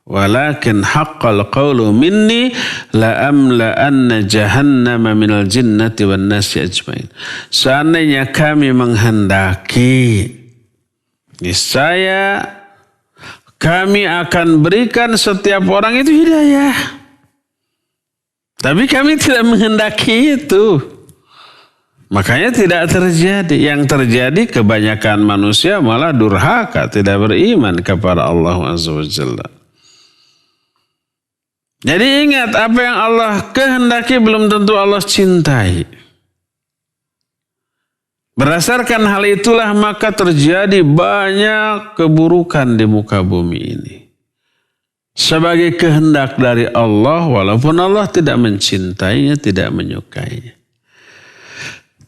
[SPEAKER 2] walakin haqqal qawlu minni la'amla'anna jahannama minal jinnati wan nasi ajmain. Seandainya kami menghendaki, niscaya kami akan berikan setiap orang itu hidayah. Tapi kami tidak menghendaki itu. Makanya tidak terjadi. Yang terjadi kebanyakan manusia malah durhaka, tidak beriman kepada Allah Azza wa Jalla. Jadi ingat, apa yang Allah kehendaki belum tentu Allah cintai. Berdasarkan hal itulah maka terjadi banyak keburukan di muka bumi ini. Sebagai kehendak dari Allah, walaupun Allah tidak mencintainya, tidak menyukainya.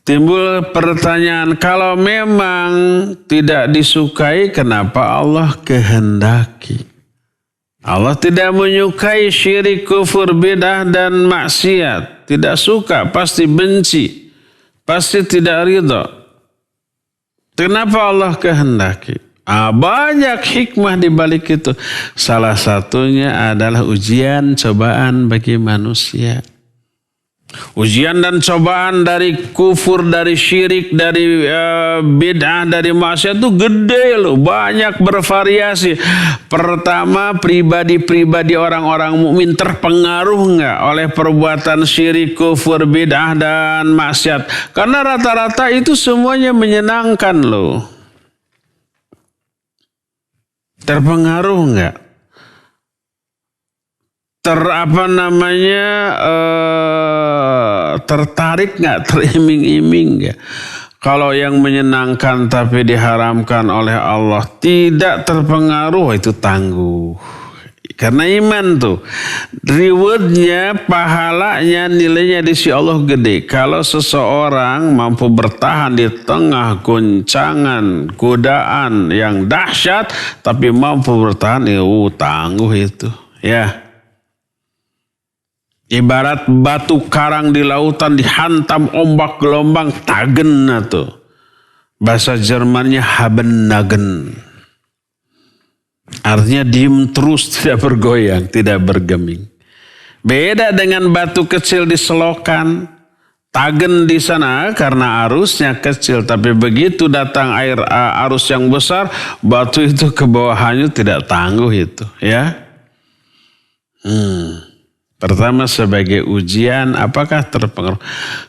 [SPEAKER 2] Timbul pertanyaan, kalau memang tidak disukai, kenapa Allah kehendaki? Allah tidak menyukai syirik, kufur, bidah, dan maksiat. Tidak suka, pasti benci, pasti tidak ridha. Kenapa Allah kehendaki? Banyak hikmah di balik itu. Salah satunya adalah ujian, cobaan bagi manusia. Ujian dan cobaan dari kufur, dari syirik, dari bid'ah, dari maksiat itu gede loh, banyak, bervariasi. Pertama, pribadi-pribadi orang-orang mukmin terpengaruh nggak oleh perbuatan syirik, kufur, bid'ah, dan maksiat? Karena rata-rata itu semuanya menyenangkan loh. Terpengaruh nggak? Tertarik nggak, teriming-iming nggak? Kalau yang menyenangkan tapi diharamkan oleh Allah tidak terpengaruh, itu tangguh. Karena iman tuh, rewardnya, pahalanya, nilainya di sisi Allah gede. Kalau seseorang mampu bertahan di tengah goncangan, godaan yang dahsyat, tapi mampu bertahan, tangguh itu, ya. Ibarat batu karang di lautan dihantam ombak gelombang, tagen tuh. Bahasa Jermannya habennagen. Artinya diem terus, tidak bergoyang, tidak bergeming. Beda dengan batu kecil di selokan. Tagen di sana karena arusnya kecil, tapi begitu datang air arus yang besar, batu itu ke bawahnya tidak tangguh itu, ya. Pertama sebagai ujian, apakah terpengaruh?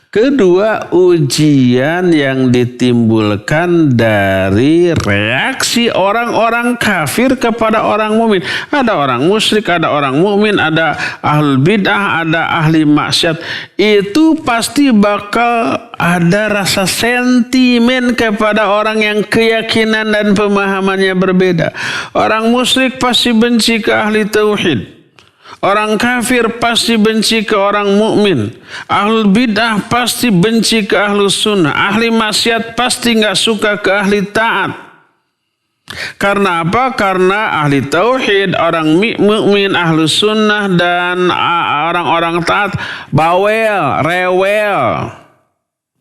[SPEAKER 2] Kedua, ujian yang ditimbulkan dari reaksi orang-orang kafir kepada orang mukmin. Ada orang musyrik, ada orang mukmin, ada ahlul bid'ah, ada ahli maksiat. Itu pasti bakal ada rasa sentimen kepada orang yang keyakinan dan pemahamannya berbeda. Orang musyrik pasti benci ke ahli tauhid. Orang kafir pasti benci ke orang mukmin. Ahlul bid'ah pasti benci ke ahlus sunnah. Ahli maksiat pasti nggak suka ke ahli taat. Karena apa? Karena ahli tauhid, orang mukmin, ahlus sunnah, dan orang-orang taat bawel, rewel.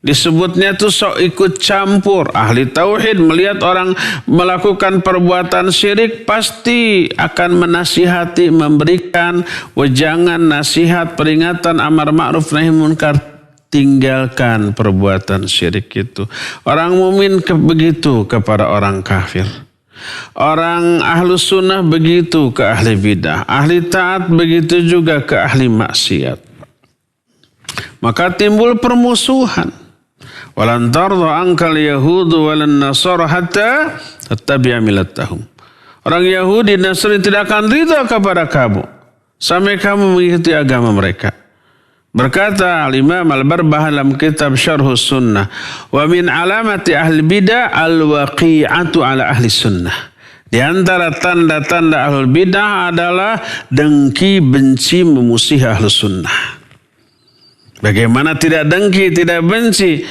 [SPEAKER 2] Disebutnya tuh sok ikut campur. Ahli tauhid melihat orang melakukan perbuatan syirik pasti akan menasihati, memberikan wejangan, nasihat, peringatan, amar ma'ruf nahi munkar. Tinggalkan perbuatan syirik itu. Orang mukmin begitu kepada orang kafir. Orang ahlus sunnah begitu ke ahli bidah. Ahli taat begitu juga ke ahli maksiat. Maka timbul permusuhan. Walan tarda ankal yahudu walan nasara hatta tattabi'a millatahum. Orang Yahudi dan Nasrani tidak akan ridha kepada kamu sampai kamu mengikuti agama mereka. Berkata Al-Imam Al-Barbahari dalam kitab Syarhus Sunnah, wa min alamati ahli bidah al-waqi'atu ala ahli sunnah. Di antara tanda-tanda ahlul bidah adalah dengki, benci, memusuhi ahlus sunnah. Bagaimana tidak dengki, tidak benci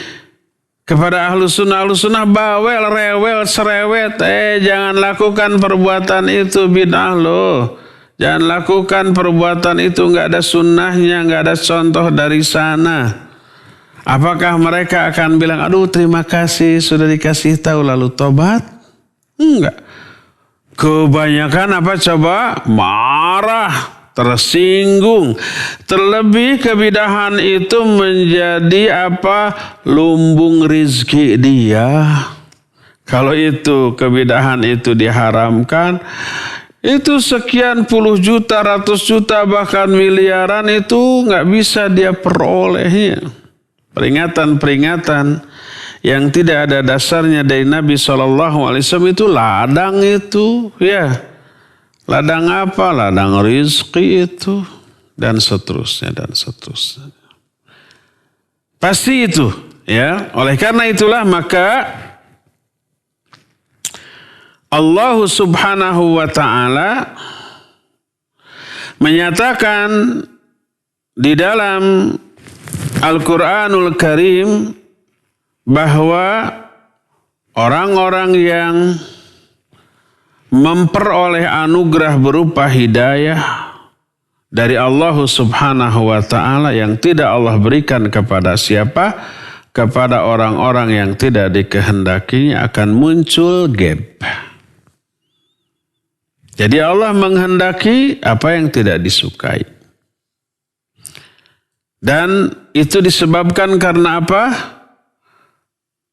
[SPEAKER 2] kepada ahlus sunnah bawel, rewel, cerewet. Jangan lakukan perbuatan itu, bid'ah loh. Jangan lakukan perbuatan itu, nggak ada sunnahnya, nggak ada contoh dari sana. Apakah mereka akan bilang, aduh terima kasih sudah dikasih tahu lalu tobat? Enggak. Kebanyakan apa coba? Marah, tersinggung. Terlebih kebidahan itu menjadi lumbung rizki dia. Kalau itu kebidahan itu diharamkan, itu sekian puluh juta, ratus juta, bahkan miliaran itu nggak bisa dia perolehnya. Peringatan-peringatan yang tidak ada dasarnya dari Nabi SAW itu ladang itu. Ya, ladang apa? Ladang rizki itu. Dan seterusnya, dan seterusnya. Pasti itu. Ya, oleh karena itulah maka Allah Subhanahu wa ta'ala menyatakan di dalam Al-Quranul Karim bahwa orang-orang yang memperoleh anugerah berupa hidayah dari Allah Subhanahu wa ta'ala yang tidak Allah berikan kepada siapa? Kepada orang-orang yang tidak dikehendakinya akan muncul gap. Jadi Allah menghendaki apa yang tidak disukai. Dan itu disebabkan karena apa?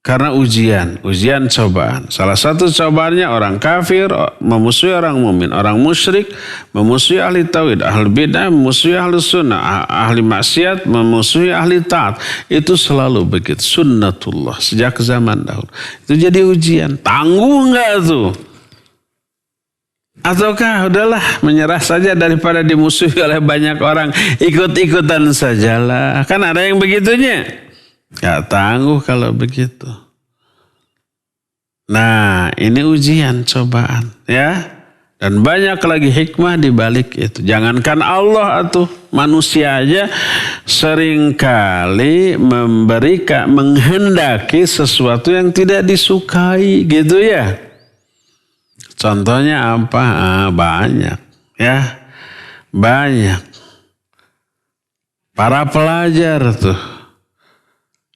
[SPEAKER 2] Karena ujian cobaan. Salah satu cobaannya orang kafir memusuhi orang mukmin, orang musyrik memusuhi ahli tauhid, ahli bidah memusuhi ahli sunnah, ahli maksiat memusuhi ahli taat. Itu selalu begitu, sunnatullah sejak zaman dahulu. Itu jadi ujian. Tangguh enggak tuh? Ataukah udahlah menyerah saja daripada dimusuhi oleh banyak orang, ikut-ikutan sajalah. Kan ada yang begitunya. Gak tangguh kalau begitu. Nah, ini ujian, cobaan, ya. Dan banyak lagi hikmah di balik itu. Jangankan Allah atau manusia aja seringkali menghendaki sesuatu yang tidak disukai gitu ya. Contohnya apa? Banyak, ya. Banyak. Para pelajar tuh.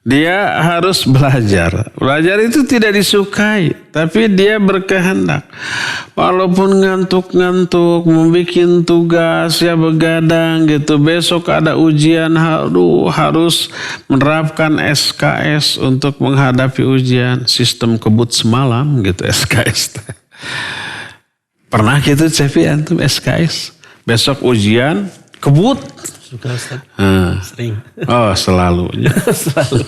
[SPEAKER 2] Dia harus belajar. Belajar itu tidak disukai. Tapi dia berkehendak. Walaupun ngantuk-ngantuk. Membikin tugas. Ya begadang gitu. Besok ada ujian. Harus menerapkan SKS. Untuk menghadapi ujian. Sistem kebut semalam gitu SKS. Pernah gitu Cepi antum SKS? Besok ujian. Kebut.
[SPEAKER 1] Suka Ustaz? Sering.
[SPEAKER 2] Oh selalu.
[SPEAKER 1] Selalu.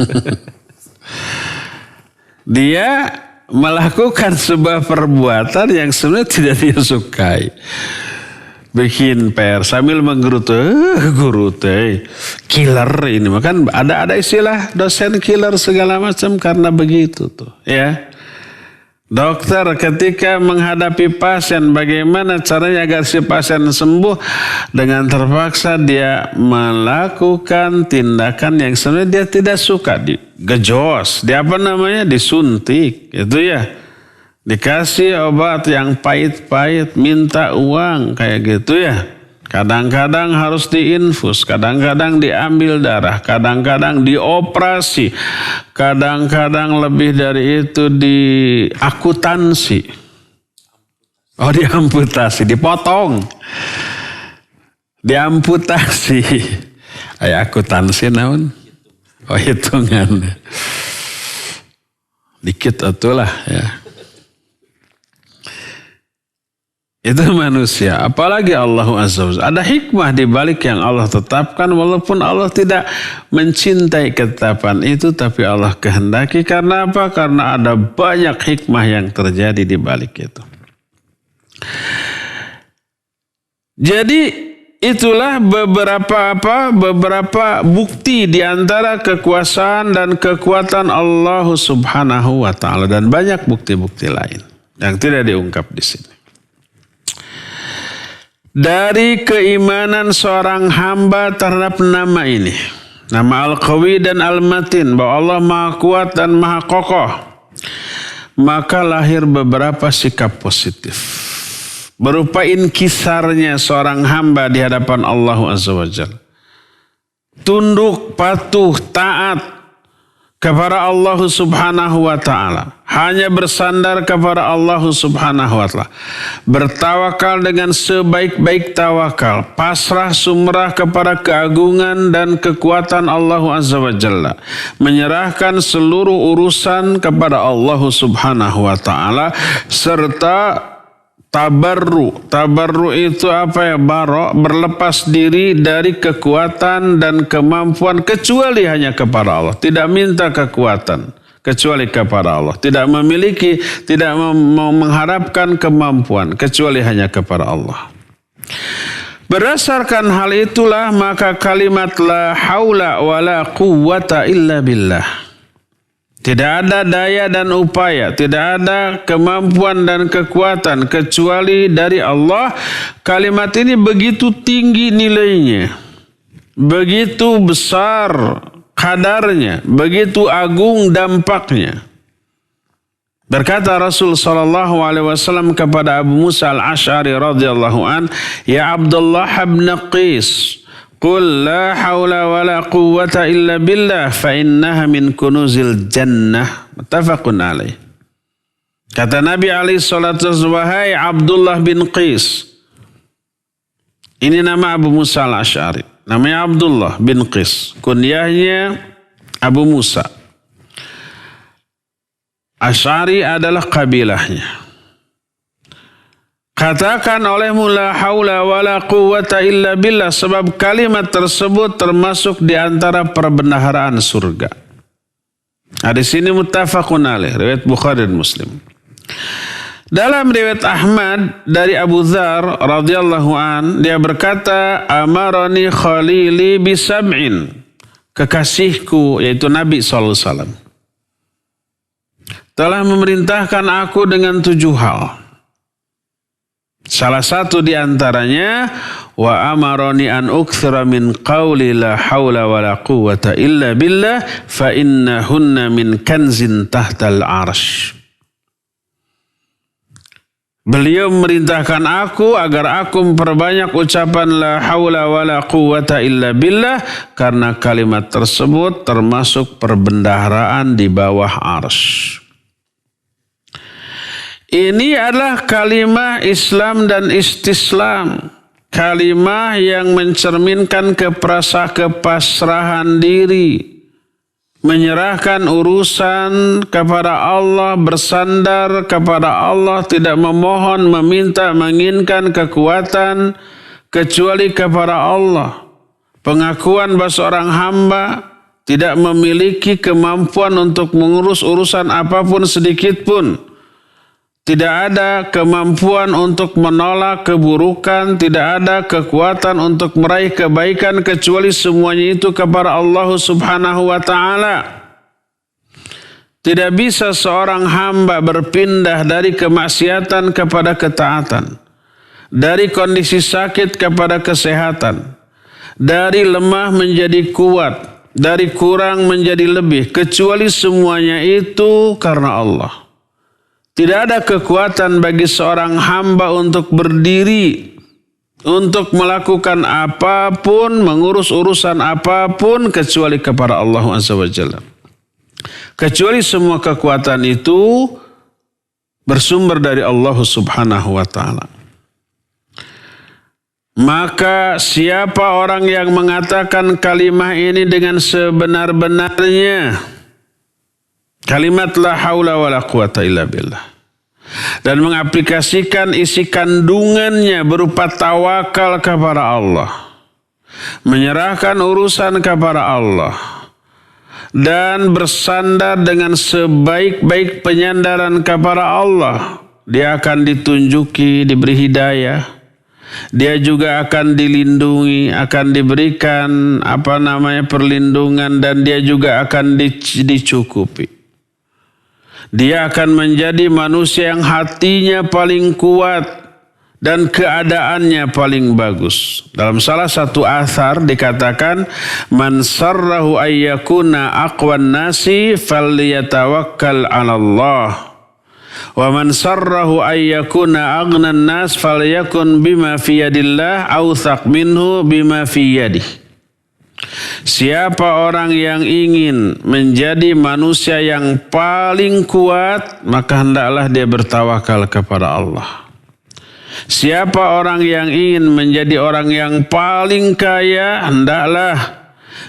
[SPEAKER 2] Dia melakukan sebuah perbuatan yang sebenarnya tidak dia sukai. Bikin PR sambil menggerutu. Guru teh killer ini. Kan ada istilah dosen killer segala macam karena begitu tuh. Ya. Dokter ketika menghadapi pasien bagaimana caranya agar si pasien sembuh, dengan terpaksa dia melakukan tindakan yang sebenarnya dia tidak suka, digejos, disuntik, itu ya. Dikasih obat yang pahit-pahit, minta uang kayak gitu ya. Kadang-kadang harus diinfus, kadang-kadang diambil darah, kadang-kadang dioperasi, kadang-kadang lebih dari itu diakutansi. Oh diamputasi, dipotong. Diamputasi. Akuntansi naon? Oh hitungan. Dikit atulah ya. Itu manusia, apalagi Allah Azza wa Jalla. Ada hikmah di balik yang Allah tetapkan, walaupun Allah tidak mencintai ketetapan itu, tapi Allah kehendaki. Karena apa? Karena ada banyak hikmah yang terjadi di balik itu. Jadi itulah beberapa bukti di antara kekuasaan dan kekuatan Allah Subhanahu wa taala, dan banyak bukti-bukti lain yang tidak diungkap di sini. Dari keimanan seorang hamba terhadap nama ini, nama Al-Qawi dan Al-Matin, bahwa Allah Maha Kuat dan Maha Kokoh, maka lahir beberapa sikap positif berupa inkisarnya seorang hamba di hadapan Allah Azza wa Jalla. Tunduk, patuh, taat kepada Allah Subhanahu wa taala. Hanya bersandar kepada Allah Subhanahu wa taala. Bertawakal dengan sebaik-baik tawakal. Pasrah sumrah kepada keagungan dan kekuatan Allah Azza wa Jalla. Menyerahkan seluruh urusan kepada Allah Subhanahu wa taala serta Tabarru itu apa ya? Berlepas diri dari kekuatan dan kemampuan kecuali hanya kepada Allah. Tidak minta kekuatan kecuali kepada Allah. Tidak memiliki, tidak mengharapkan kemampuan kecuali hanya kepada Allah. Berdasarkan hal itulah maka kalimat la haula wala quwwata illa billah. Tidak ada daya dan upaya, tidak ada kemampuan dan kekuatan kecuali dari Allah. Kalimat ini begitu tinggi nilainya, begitu besar kadarnya, begitu agung dampaknya. Berkata Rasul sallallahu alaihi wasallam kepada Abu Musa al-Asy'ari radhiyallahu an, "Ya Abdullah bin Qais, qul la haula wa la quwwata illa billah fa innaha min kunuzil jannah." Muttafaqun alaih. Kata Nabi alaihi salatu wasallam, "Wahai Abdullah bin Qais." Ini nama Abu Musa al-Asy'ari. Namanya Abdullah bin Qais. Kunyahnya Abu Musa. Asy'ari adalah kabilahnya. Katakan olehmu la haula wa la quwwata illa billah, sebab kalimat tersebut termasuk di antara perbendaharaan surga. Hadis ini muttafaqun alaih, riwayat Bukhari dan Muslim. Dalam riwayat Ahmad dari Abu Dzar radhiyallahu an, dia berkata, "Amarani khalili bisab'in." Kekasihku yaitu Nabi sallallahu alaihi wasallam telah memerintahkan aku dengan 7 hal. Salah satu di antaranya, wa amaroni an ukthira min qawli la hawla wa la quwwata illa billah fa innahunna min kanzin tahtal arsh. Beliau memerintahkan aku agar aku memperbanyak ucapan la haula wa la quwwata illa billah, karena kalimat tersebut termasuk perbendaharaan di bawah arsy. Ini adalah kalimah Islam dan istislam. Kalimah yang mencerminkan kepasrahan diri. Menyerahkan urusan kepada Allah, bersandar kepada Allah, tidak memohon, meminta, menginginkan kekuatan kecuali kepada Allah. Pengakuan bahwa seorang hamba tidak memiliki kemampuan untuk mengurus urusan apapun sedikit pun. Tidak ada kemampuan untuk menolak keburukan, tidak ada kekuatan untuk meraih kebaikan kecuali semuanya itu kepada Allah Subhanahu wa ta'ala. Tidak bisa seorang hamba berpindah dari kemaksiatan kepada ketaatan, dari kondisi sakit kepada kesehatan, dari lemah menjadi kuat, dari kurang menjadi lebih, kecuali semuanya itu karena Allah. Tidak ada kekuatan bagi seorang hamba untuk berdiri, untuk melakukan apapun, mengurus urusan apapun kecuali kepada Allah Azza wa Jalla. Kecuali semua kekuatan itu bersumber dari Allah Subhanahu wa ta'ala. Maka siapa orang yang mengatakan kalimah ini dengan sebenar-benarnya, kalimat la haula wa la quwata illa billah, dan mengaplikasikan isi kandungannya berupa tawakal kepada Allah, menyerahkan urusan kepada Allah, dan bersandar dengan sebaik-baik penyandaran kepada Allah, dia akan ditunjuki, diberi hidayah. Dia juga akan dilindungi, akan diberikan perlindungan, dan dia juga akan dicukupi. Dia akan menjadi manusia yang hatinya paling kuat dan keadaannya paling bagus. Dalam salah satu athar dikatakan, man sarrahu ayyakuna aqwan nasi falyatawakkal 'ala Allah. Wa man sarrahu ayyakuna aghnan nas falyakun bima fi yadillah awthaq minhu bima fi yadihi. Siapa orang yang ingin menjadi manusia yang paling kuat, maka hendaklah dia bertawakal kepada Allah. Siapa orang yang ingin menjadi orang yang paling kaya, hendaklah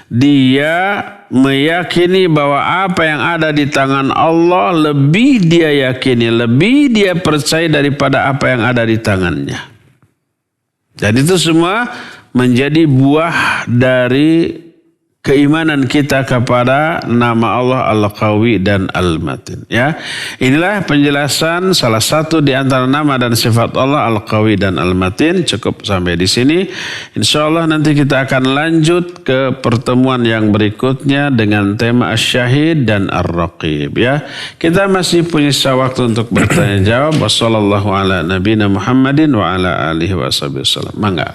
[SPEAKER 2] dia meyakini bahwa apa yang ada di tangan Allah lebih dia yakini, lebih dia percaya daripada apa yang ada di tangannya. Jadi itu semua menjadi buah dari keimanan kita kepada nama Allah Al-Qawi dan Al-Matin. Ya, inilah penjelasan salah satu di antara nama dan sifat Allah Al-Qawi dan Al-Matin. Cukup sampai di sini. Insya Allah nanti kita akan lanjut ke pertemuan yang berikutnya dengan tema Asy-Syahid dan Ar-Raqib. Ya, kita masih punya waktu untuk bertanya jawab. Wassallallahu ala nabiyina Muhammadin wa ala alihi wasallam. Mangga.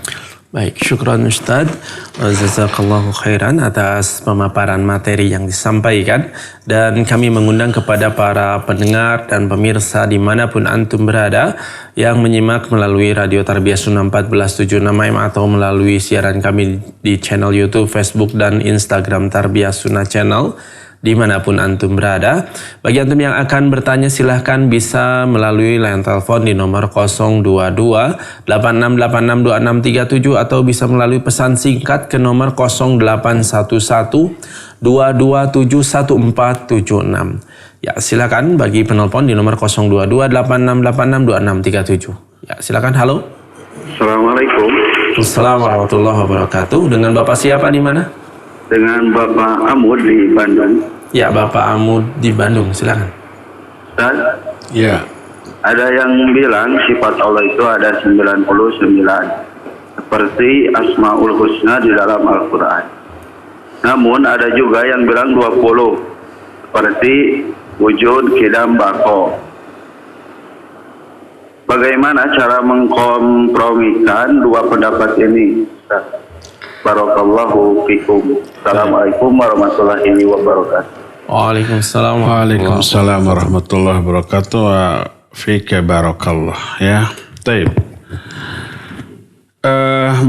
[SPEAKER 1] Baik, syukran Ustaz. Jazakallahu khairan atas pemaparan materi yang disampaikan. Dan kami mengundang kepada para pendengar dan pemirsa dimanapun antum berada yang menyimak melalui Radio Tarbiyah Sunnah 1476 AM atau melalui siaran kami di channel YouTube, Facebook, dan Instagram Tarbiyah Sunnah Channel. Dimanapun antum berada. Bagi antum yang akan bertanya silahkan bisa melalui line telepon di nomor 022 86862637 atau bisa melalui pesan singkat ke nomor 0811 2271476. Ya, silakan bagi penelpon di nomor 022 86862637. Ya, silakan. Halo.
[SPEAKER 3] Assalamualaikum.
[SPEAKER 1] Assalamualaikum warahmatullahi wabarakatuh. Dengan Bapak siapa di mana?
[SPEAKER 3] Dengan Bapak Amud di Bandung.
[SPEAKER 1] Ya, Bapak Amud di Bandung, silakan.
[SPEAKER 3] Dan
[SPEAKER 2] Ya.
[SPEAKER 3] ada yang bilang sifat Allah itu ada 99. Seperti Asmaul Husna di dalam Al-Quran. Namun ada juga yang bilang 20. Seperti wujud, kidam, bako. Bagaimana cara mengkompromikan dua pendapat ini? Barakallahu fikum. Assalamualaikum warahmatullahi wabarakatuh.
[SPEAKER 1] Waalaikumsalam.
[SPEAKER 2] Waalaikumsalam warahmatullahi wabarakatuh. Wa fika barakallah. Ya, taib.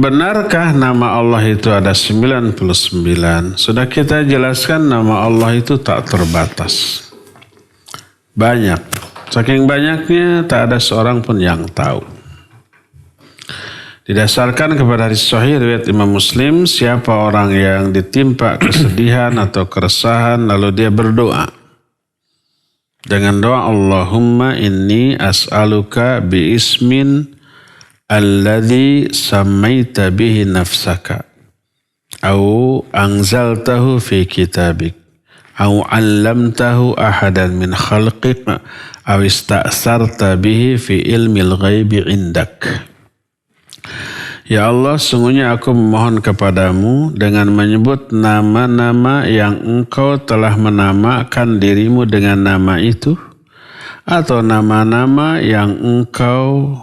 [SPEAKER 2] Benarkah nama Allah itu ada 99? Sudah kita jelaskan nama Allah itu tak terbatas. Banyak. Saking banyaknya tak ada seorang pun yang tahu. Didasarkan kepada hadis sahih riwayat Imam Muslim, siapa orang yang ditimpa kesedihan atau keresahan lalu dia berdoa dengan doa Allahumma inni as'aluka bi ismin alladhi sammaita bihi nafsaka au anzaltahu fi kitabik au 'allamtahu ahadan min khalqik au ista'sarta bihi fi ilmil ghaibi indak. Ya Allah, sungguhnya aku memohon kepadamu dengan menyebut nama-nama yang engkau telah menamakan dirimu dengan nama itu, atau nama-nama yang engkau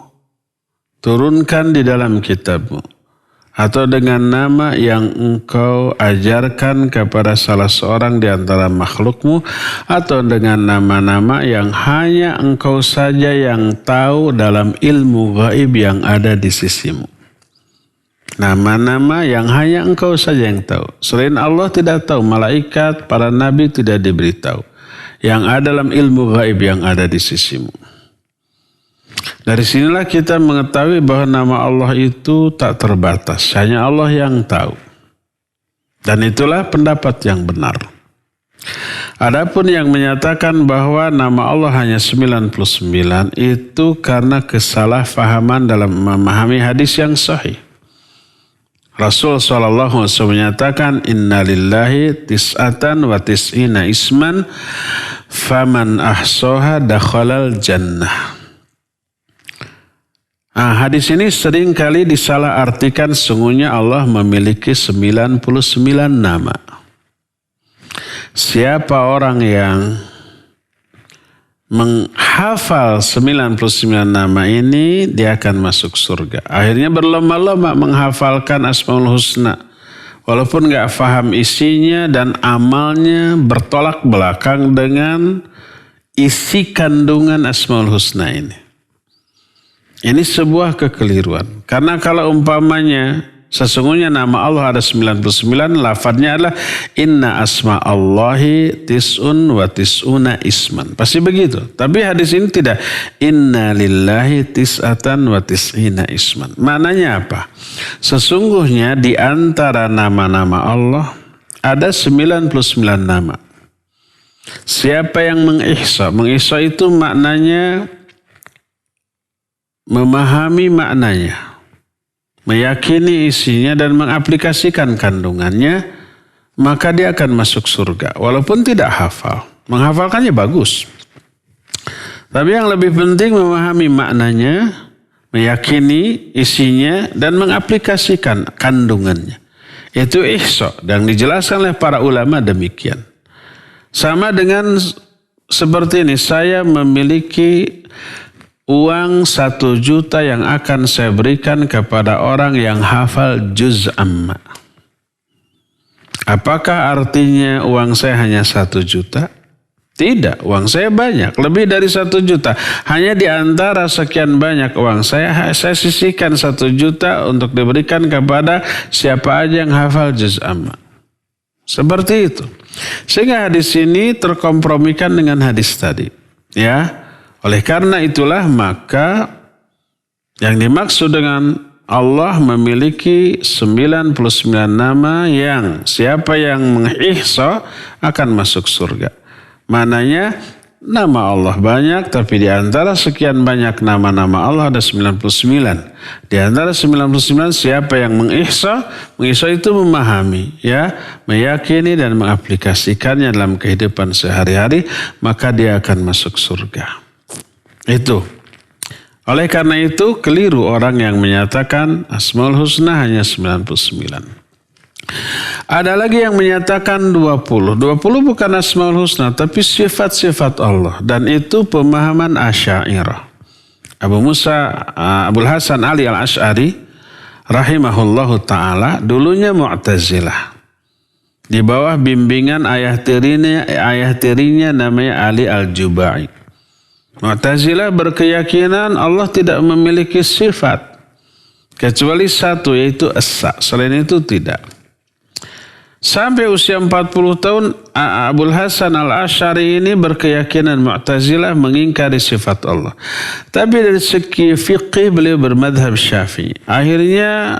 [SPEAKER 2] turunkan di dalam kitabmu, atau dengan nama yang engkau ajarkan kepada salah seorang di antara makhlukmu, atau dengan nama-nama yang hanya engkau saja yang tahu dalam ilmu gaib yang ada di sisimu. Nama-nama yang hanya engkau saja yang tahu. Selain Allah tidak tahu, malaikat, para nabi tidak diberitahu. Yang ada dalam ilmu gaib yang ada di sisimu. Dari sinilah kita mengetahui bahwa nama Allah itu tak terbatas. Hanya Allah yang tahu. Dan itulah pendapat yang benar. Adapun yang menyatakan bahwa nama Allah hanya 99 itu karena kesalahpahaman dalam memahami hadis yang sahih. Rasul SAW menyatakan inna lillahi tis'atan wa tis'ina isman faman ahsoha dakhalal jannah. Hadis ini sering kali disalah artikan, sungguhnya Allah memiliki 99 nama. Siapa orang yang menghafal 99 nama ini, dia akan masuk surga. Akhirnya berlomba-lomba menghafalkan Asmaul Husna. Walaupun gak paham isinya dan amalnya bertolak belakang dengan isi kandungan Asmaul Husna ini. Ini sebuah kekeliruan. Karena kalau umpamanya sesungguhnya nama Allah ada 99, lafadznya adalah inna asma Allahi tis'un wa tis'una isman. Pasti begitu. Tapi hadis ini tidak. Inna lillahi tis'atan wa tis'ina isman. Maknanya apa? Sesungguhnya di antara nama-nama Allah ada 99 nama. Siapa yang mengihsa? Mengihsa itu maknanya memahami maknanya, meyakini isinya dan mengaplikasikan kandungannya, maka dia akan masuk surga. Walaupun tidak hafal. Menghafalkannya bagus. Tapi yang lebih penting memahami maknanya, meyakini isinya dan mengaplikasikan kandungannya. Itu ihsa dan dijelaskan oleh para ulama demikian. Sama dengan seperti ini, saya memiliki uang 1 juta yang akan saya berikan kepada orang yang hafal juz amma. Apakah artinya uang saya hanya 1 juta? Tidak, uang saya banyak, lebih dari 1 juta. Hanya di antara sekian banyak uang saya sisihkan 1 juta untuk diberikan kepada siapa aja yang hafal juz amma. Seperti itu. Sehingga hadis ini terkompromikan dengan hadis tadi. Ya, oleh karena itulah maka yang dimaksud dengan Allah memiliki 99 nama yang siapa yang mengihsa akan masuk surga. Maknanya nama Allah banyak, tapi di antara sekian banyak nama-nama Allah ada 99. Di antara 99 siapa yang mengihsa? Mengihsa itu memahami, ya, meyakini dan mengaplikasikannya dalam kehidupan sehari-hari, maka dia akan masuk surga. Itu. Oleh karena itu keliru orang yang menyatakan Asmaul Husna hanya 99. Ada lagi yang menyatakan 20. 20 bukan Asmaul Husna, tapi sifat-sifat Allah. Dan itu pemahaman Asy'ariyah. Abul Hasan Ali al-Asy'ari rahimahullahu ta'ala dulunya Mu'tazilah. Di bawah bimbingan ayah tirinya namanya Ali al-Jubai. Mu'tazilah berkeyakinan Allah tidak memiliki sifat. Kecuali satu, yaitu Esa. Selain itu tidak. Sampai usia 40 tahun Abul Hasan al-Asy'ari ini berkeyakinan Mu'tazilah mengingkari sifat Allah. Tapi dari segi fiqih beliau bermadhab Syafi'i. Akhirnya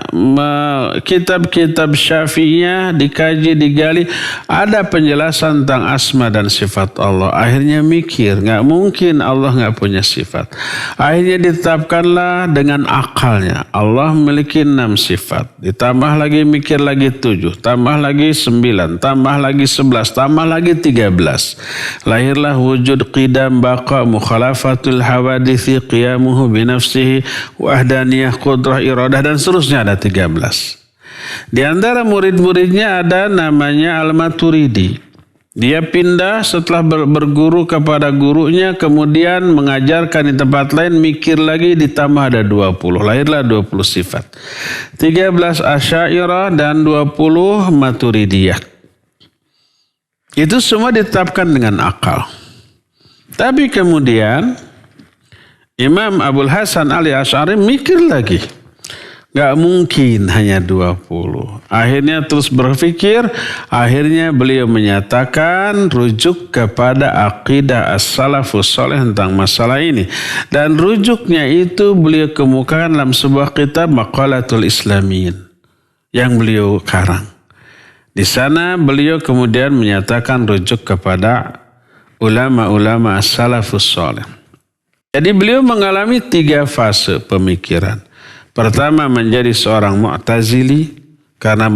[SPEAKER 2] kitab-kitab Syafi'iyah dikaji, digali. Ada penjelasan tentang asma dan sifat Allah. Akhirnya mikir, nggak mungkin Allah nggak punya sifat. Akhirnya ditetapkanlah dengan akalnya. Allah memiliki 6 sifat. Ditambah lagi mikir lagi 7. Tambah lagi 9. Tambah lagi 11. Tambah lagi 13. Lahirlah wujud qidam baqa mukhalafatul hawadithi qiyamuhu binafsihi wahdaniyah qudrah iradah dan seterusnya ada 13. Di antara murid-muridnya ada namanya Al-Maturidi. Dia pindah setelah berguru kepada gurunya, kemudian mengajarkan di tempat lain, mikir lagi, ditambah ada 20. Lahirlah 20 sifat. 13 Asy'ariyah dan 20 Maturidiyah. Itu semua ditetapkan dengan akal. Tapi kemudian Imam Abul Hasan Ali Asy'ari mikir lagi. Gak mungkin hanya 20. Akhirnya terus berpikir. Akhirnya beliau menyatakan rujuk kepada akidah as-salafus saleh tentang masalah ini. Dan rujuknya itu beliau kemukakan dalam sebuah kitab Maqalatul Islamiyin yang beliau karang. Di sana beliau kemudian menyatakan rujuk kepada ulama-ulama as-salafus saleh. Jadi beliau mengalami 3 fase pemikiran. Pertama menjadi seorang Mu'tazili karena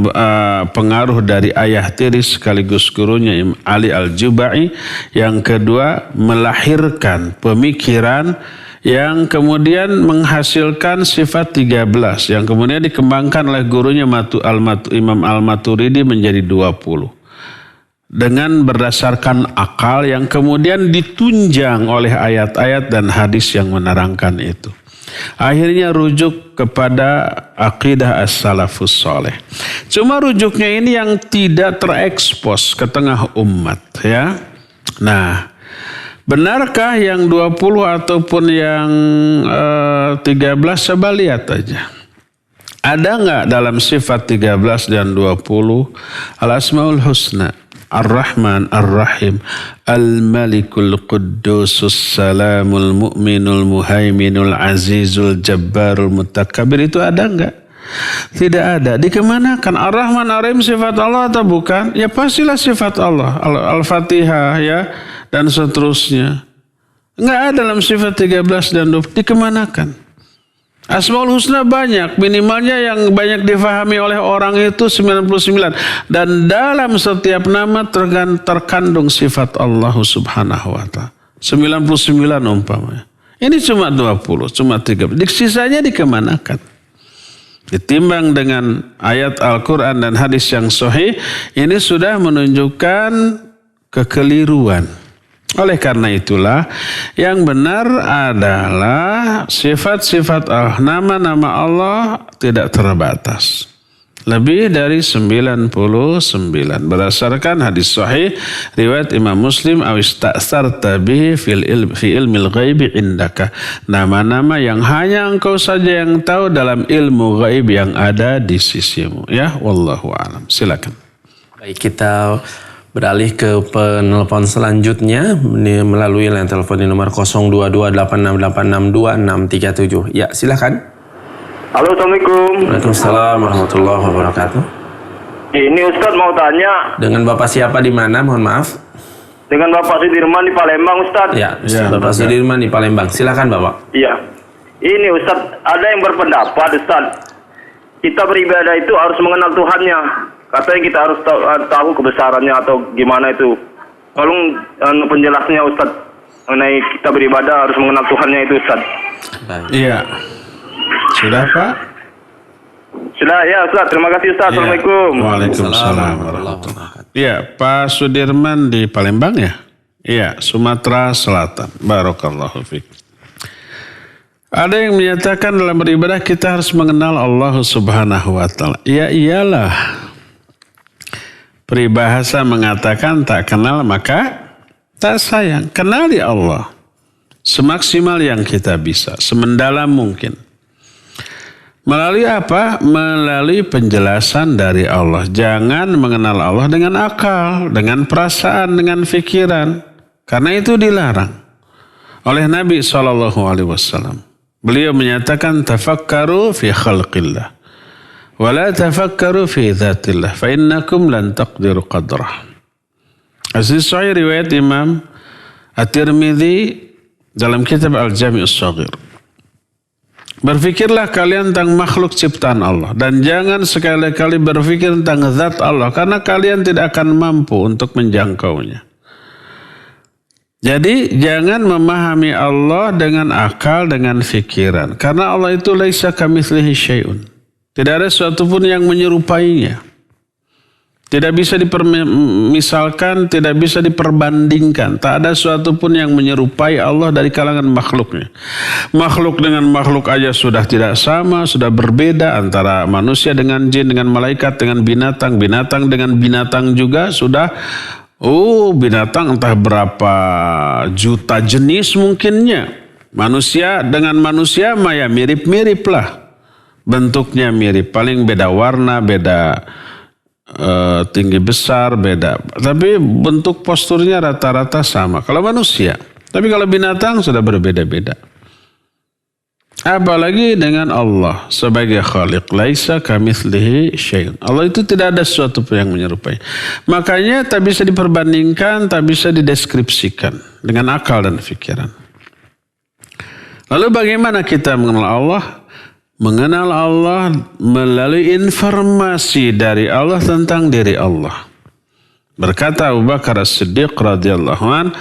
[SPEAKER 2] pengaruh dari ayah tiri sekaligus gurunya Ali al-Jubai. Yang kedua melahirkan pemikiran yang kemudian menghasilkan sifat 13 yang kemudian dikembangkan oleh gurunya Imam Al-Maturidi menjadi 20 dengan berdasarkan akal yang kemudian ditunjang oleh ayat-ayat dan hadis yang menerangkan itu. Akhirnya rujuk kepada akidah as-salafus saleh. Cuma rujuknya ini yang tidak terekspos ke tengah umat, ya. Nah, benarkah yang 20 ataupun yang 13? Coba lihat aja. Ada nggak dalam sifat 13 dan 20 al-asmaul husna? Ar-Rahman, Ar-Rahim, Al-Malikul Quddusus Salamul Mu'minul Muhaiminul Azizul Jabbarul Mutakabbir. Itu ada enggak? Tidak ada. Dikemanakan? Ar-Rahman Ar-Rahim sifat Allah atau bukan? Ya pastilah sifat Allah. Al-Fatihah ya dan seterusnya. Enggak ada dalam sifat 13 dan 20. Dikemanakan? Asmaul Husna banyak. Minimalnya yang banyak difahami oleh orang itu 99. Dan dalam setiap nama terkandung sifat Allah subhanahu wa ta'ala. 99 umpamanya. Ini cuma 20, cuma 30. Sisanya dikemanakan? Ditimbang dengan ayat Al-Quran dan hadis yang sahih, ini sudah menunjukkan kekeliruan. Oleh karena itulah, yang benar adalah sifat-sifat Allah, nama-nama Allah tidak terbatas. Lebih dari 99 berdasarkan hadis sahih riwayat Imam Muslim awista'sarta bihi fi ilmil ghaibi indaka, nama-nama yang hanya engkau saja yang tahu dalam ilmu ghaib yang ada di sisimu. Ya, wallahu a'lam. Silakan.
[SPEAKER 1] Baik, kita beralih ke penelpon selanjutnya melalui line telepon di nomor 0228686267. Ya, silakan.
[SPEAKER 3] Halo, Assalamualaikum.
[SPEAKER 1] Waalaikumsalam warahmatullahi wabarakatuh.
[SPEAKER 3] Ini Ustadz mau tanya.
[SPEAKER 1] Dengan Bapak siapa di mana? Mohon maaf.
[SPEAKER 3] Dengan Bapak Sudirman di Palembang, Ustadz.
[SPEAKER 1] Ya, Bapak Sudirman di Palembang. Silakan, Bapak.
[SPEAKER 3] Iya. Ini Ustadz, ada yang berpendapat, Ustadz, kita beribadah itu harus mengenal Tuhannya. Katanya kita harus tahu kebesarannya atau gimana itu. Tolong penjelasnya, Ustadz, mengenai kita beribadah harus mengenal Tuhannya itu, Ustadz.
[SPEAKER 2] Iya. Sudah, Pak?
[SPEAKER 3] Sudah, ya Ustadz. Terima kasih, Ustadz. Assalamualaikum.
[SPEAKER 2] Waalaikumsalam warahmatullahi wabarakatuh. Iya, Pak Sudirman di Palembang ya? Iya, Sumatera Selatan. Barakallahu fiik. Ada yang menyatakan dalam beribadah kita harus mengenal Allah subhanahu wa ta'ala. Ya iyalah. Peribahasa mengatakan tak kenal maka tak sayang. Kenali Allah semaksimal yang kita bisa, semendalam mungkin. Melalui apa? Melalui penjelasan dari Allah. Jangan mengenal Allah dengan akal, dengan perasaan, dengan fikiran. Karena itu dilarang oleh Nabi SAW. Beliau menyatakan tafakkaru fi khalqillah wa la tafakkaru fi dhatillah fa innakum lan taqdiru qadrah. Hadis sahih riwayat Imam At-Tirmidzi dalam kitab Al-Jami' As-Shaghir. Berfikirlah kalian tentang makhluk ciptaan Allah dan jangan sekali-kali berfikir tentang zat Allah karena kalian tidak akan mampu untuk menjangkaunya. Jadi jangan memahami Allah dengan akal, dengan fikiran. Karena Allah itu laisa kamitslihi syai'un. Tidak ada sesuatu pun yang menyerupainya. Tidak bisa dipermisalkan, tidak bisa diperbandingkan. Tak ada sesuatu pun yang menyerupai Allah dari kalangan makhluknya. Makhluk dengan makhluk aja sudah tidak sama, sudah berbeda antara manusia dengan jin, dengan malaikat, dengan binatang. Binatang dengan binatang juga sudah, binatang entah berapa juta jenis mungkinnya. Manusia dengan manusia mah ya mirip-mirip lah. Bentuknya mirip, paling beda warna, beda tinggi besar, beda. Tapi bentuk posturnya rata-rata sama. Kalau manusia. Tapi kalau binatang sudah berbeda-beda. Apalagi dengan Allah sebagai Khaliq. Laisa kamitslihi syai'un. Allah itu tidak ada sesuatu yang menyerupai. Makanya tak bisa diperbandingkan, tak bisa dideskripsikan dengan akal dan pikiran. Lalu bagaimana kita mengenal Allah? Mengenal Allah melalui informasi dari Allah tentang diri Allah. Berkata Abu Bakar As-Siddiq radhiyallahu an,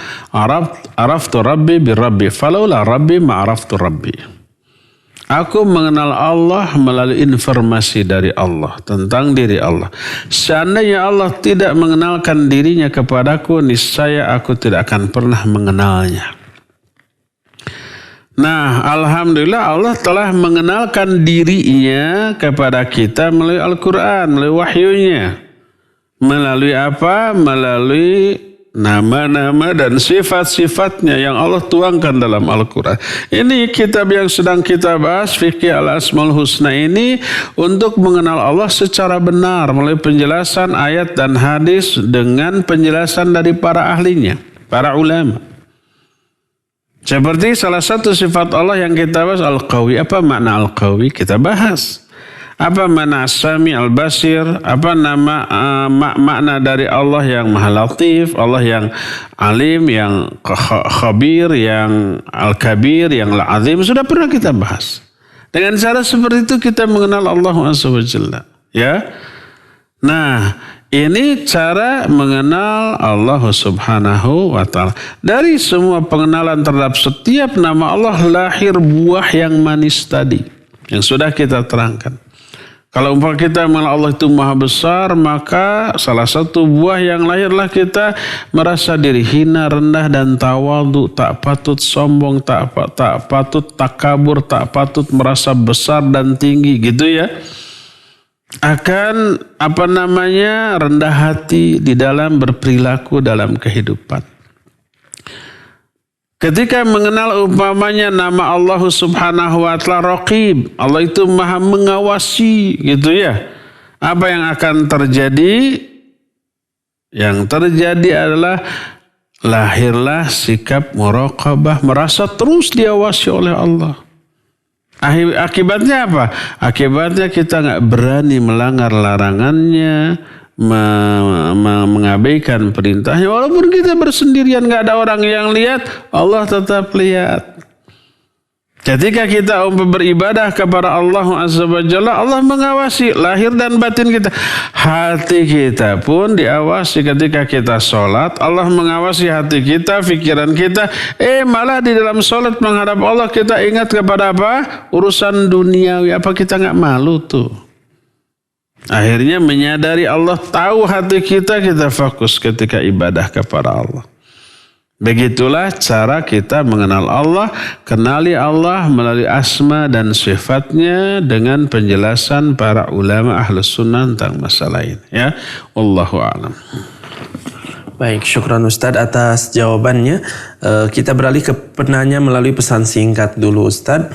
[SPEAKER 2] "Araftu Rabbi bi Rabbi, falaula Rabbi ma araftu Rabbi." Aku mengenal Allah melalui informasi dari Allah tentang diri Allah. Seandainya Allah tidak mengenalkan dirinya kepadaku, niscaya aku tidak akan pernah mengenalnya. Nah, alhamdulillah Allah telah mengenalkan dirinya kepada kita melalui Al-Quran, melalui wahyunya. Melalui apa? Melalui nama-nama dan sifat-sifatnya yang Allah tuangkan dalam Al-Quran. Ini kitab yang sedang kita bahas, Fiqh Al-Asmaul Husna ini, untuk mengenal Allah secara benar melalui penjelasan ayat dan hadis dengan penjelasan dari para ahlinya, para ulama. Seperti salah satu sifat Allah yang kita bahas Al-Qawi. Apa makna Al-Qawi? Kita bahas. Apa mana As-Sami Al-Basir? Apa nama makna dari Allah yang Maha Latif, Allah yang Alim, yang Khabir, yang Al-Kabir, yang Al-Azim, sudah pernah kita bahas. Dengan cara seperti itu kita mengenal Allah SWT. Ya. Nah, ini cara mengenal Allah Subhanahu wa Ta'ala. Dari semua pengenalan terhadap setiap nama Allah lahir buah yang manis tadi, yang sudah kita terangkan. Kalau umpama kita mengenal Allah itu maha besar, maka salah satu buah yang lahirlah kita merasa diri hina, rendah dan tawadhu, tak patut sombong, tak patut takabur, tak patut merasa besar dan tinggi, gitu ya. Akan rendah hati di dalam berperilaku dalam kehidupan. Ketika mengenal umpamanya nama Allah Subhanahu wa Ta'ala Raqib, Allah itu maha mengawasi, gitu ya. Apa yang akan terjadi? Yang terjadi adalah lahirlah sikap muraqabah, merasa terus diawasi oleh Allah. Akibatnya apa? Akibatnya kita nggak berani melanggar larangannya, mengabaikan perintahnya. Walaupun kita bersendirian, nggak ada orang yang lihat, Allah tetap lihat. Ketika kita beribadah kepada Allah Azza wa Jalla, Allah mengawasi lahir dan batin kita. Hati kita pun diawasi ketika kita sholat. Allah mengawasi hati kita, pikiran kita. Malah di dalam sholat menghadap Allah kita ingat kepada apa? Urusan duniawi. Apa kita nggak malu tuh? Akhirnya menyadari Allah tahu hati kita, kita fokus ketika ibadah kepada Allah. Begitulah cara kita mengenal Allah, kenali Allah melalui asma dan sifatnya dengan penjelasan para ulama Ahlus Sunnah tentang masalah ini. Ya, Wallahu a'lam.
[SPEAKER 1] Baik, syukran Ustadz atas jawabannya. Kita beralih ke penanya melalui pesan singkat dulu Ustadz.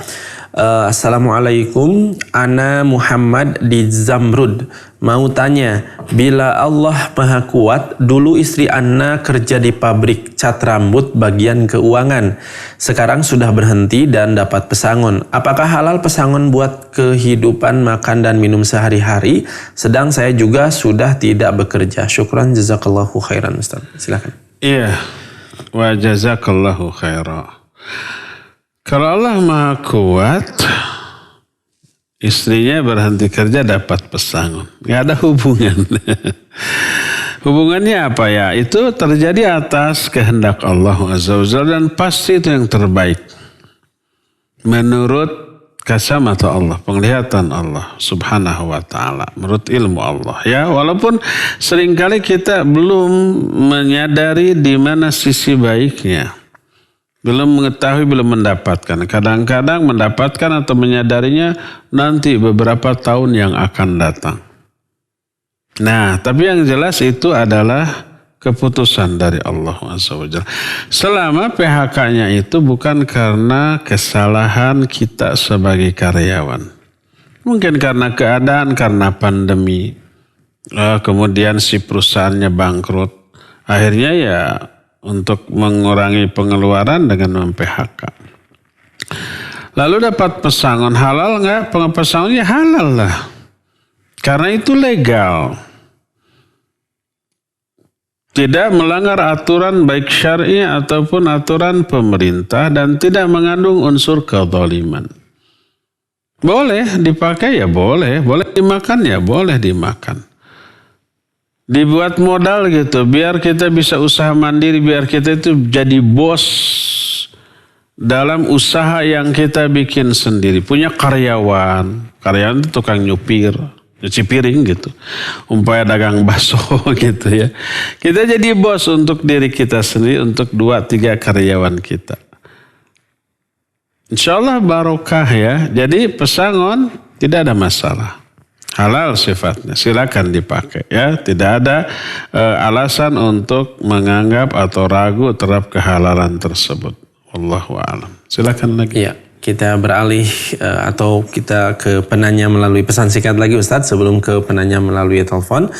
[SPEAKER 1] Assalamualaikum, Ana Muhammad di Zamrud. Mau tanya, bila Allah Maha Kuat, dulu istri Ana kerja di pabrik cat rambut bagian keuangan. Sekarang sudah berhenti dan dapat pesangon. Apakah halal pesangon buat kehidupan makan dan minum sehari-hari? Sedang saya juga sudah tidak bekerja. Syukran, jazakallahu khairan Ustaz. Silakan.
[SPEAKER 2] Iya, wa jazakallahu khairan. Kalau Allah Maha Kuat, istrinya berhenti kerja dapat pesangon. Nggak ada hubungan. Hubungannya apa ya? Itu terjadi atas kehendak Allah Azza wa Jalla dan pasti itu yang terbaik. Menurut kasamata Allah, penglihatan Allah Subhanahu wa Ta'ala, menurut ilmu Allah. Ya, walaupun seringkali kita belum menyadari di mana sisi baiknya. Belum mengetahui, belum mendapatkan. Kadang-kadang mendapatkan atau menyadarinya nanti beberapa tahun yang akan datang. Nah, tapi yang jelas itu adalah keputusan dari Allah SWT. Selama PHK-nya itu bukan karena kesalahan kita sebagai karyawan. Mungkin karena keadaan, karena pandemi. Kemudian si perusahaannya bangkrut. Akhirnya ya untuk mengurangi pengeluaran dengan mem-PHK. Lalu dapat pesangon, halal nggak? Pesangonnya halal lah. Karena itu legal. Tidak melanggar aturan baik syar'i ataupun aturan pemerintah dan tidak mengandung unsur kezaliman. Boleh dipakai ya boleh. Boleh dimakan ya boleh dimakan. Dibuat modal gitu, biar kita bisa usaha mandiri, biar kita itu jadi bos dalam usaha yang kita bikin sendiri. Punya karyawan itu tukang nyupir, nyuci piring gitu. Umpamanya dagang bakso gitu ya. Kita jadi bos untuk diri kita sendiri, untuk 2-3 karyawan kita. Insya Allah barokah ya. Jadi pesangon tidak ada masalah. Halal sifatnya, silakan dipakai ya. Tidak ada alasan untuk menganggap atau ragu terhadap kehalalan tersebut. Wallahu a'lam. Silakan lagi.
[SPEAKER 1] Iya, kita beralih atau kita ke penanya melalui pesan singkat lagi Ustadz sebelum ke penanya melalui telepon.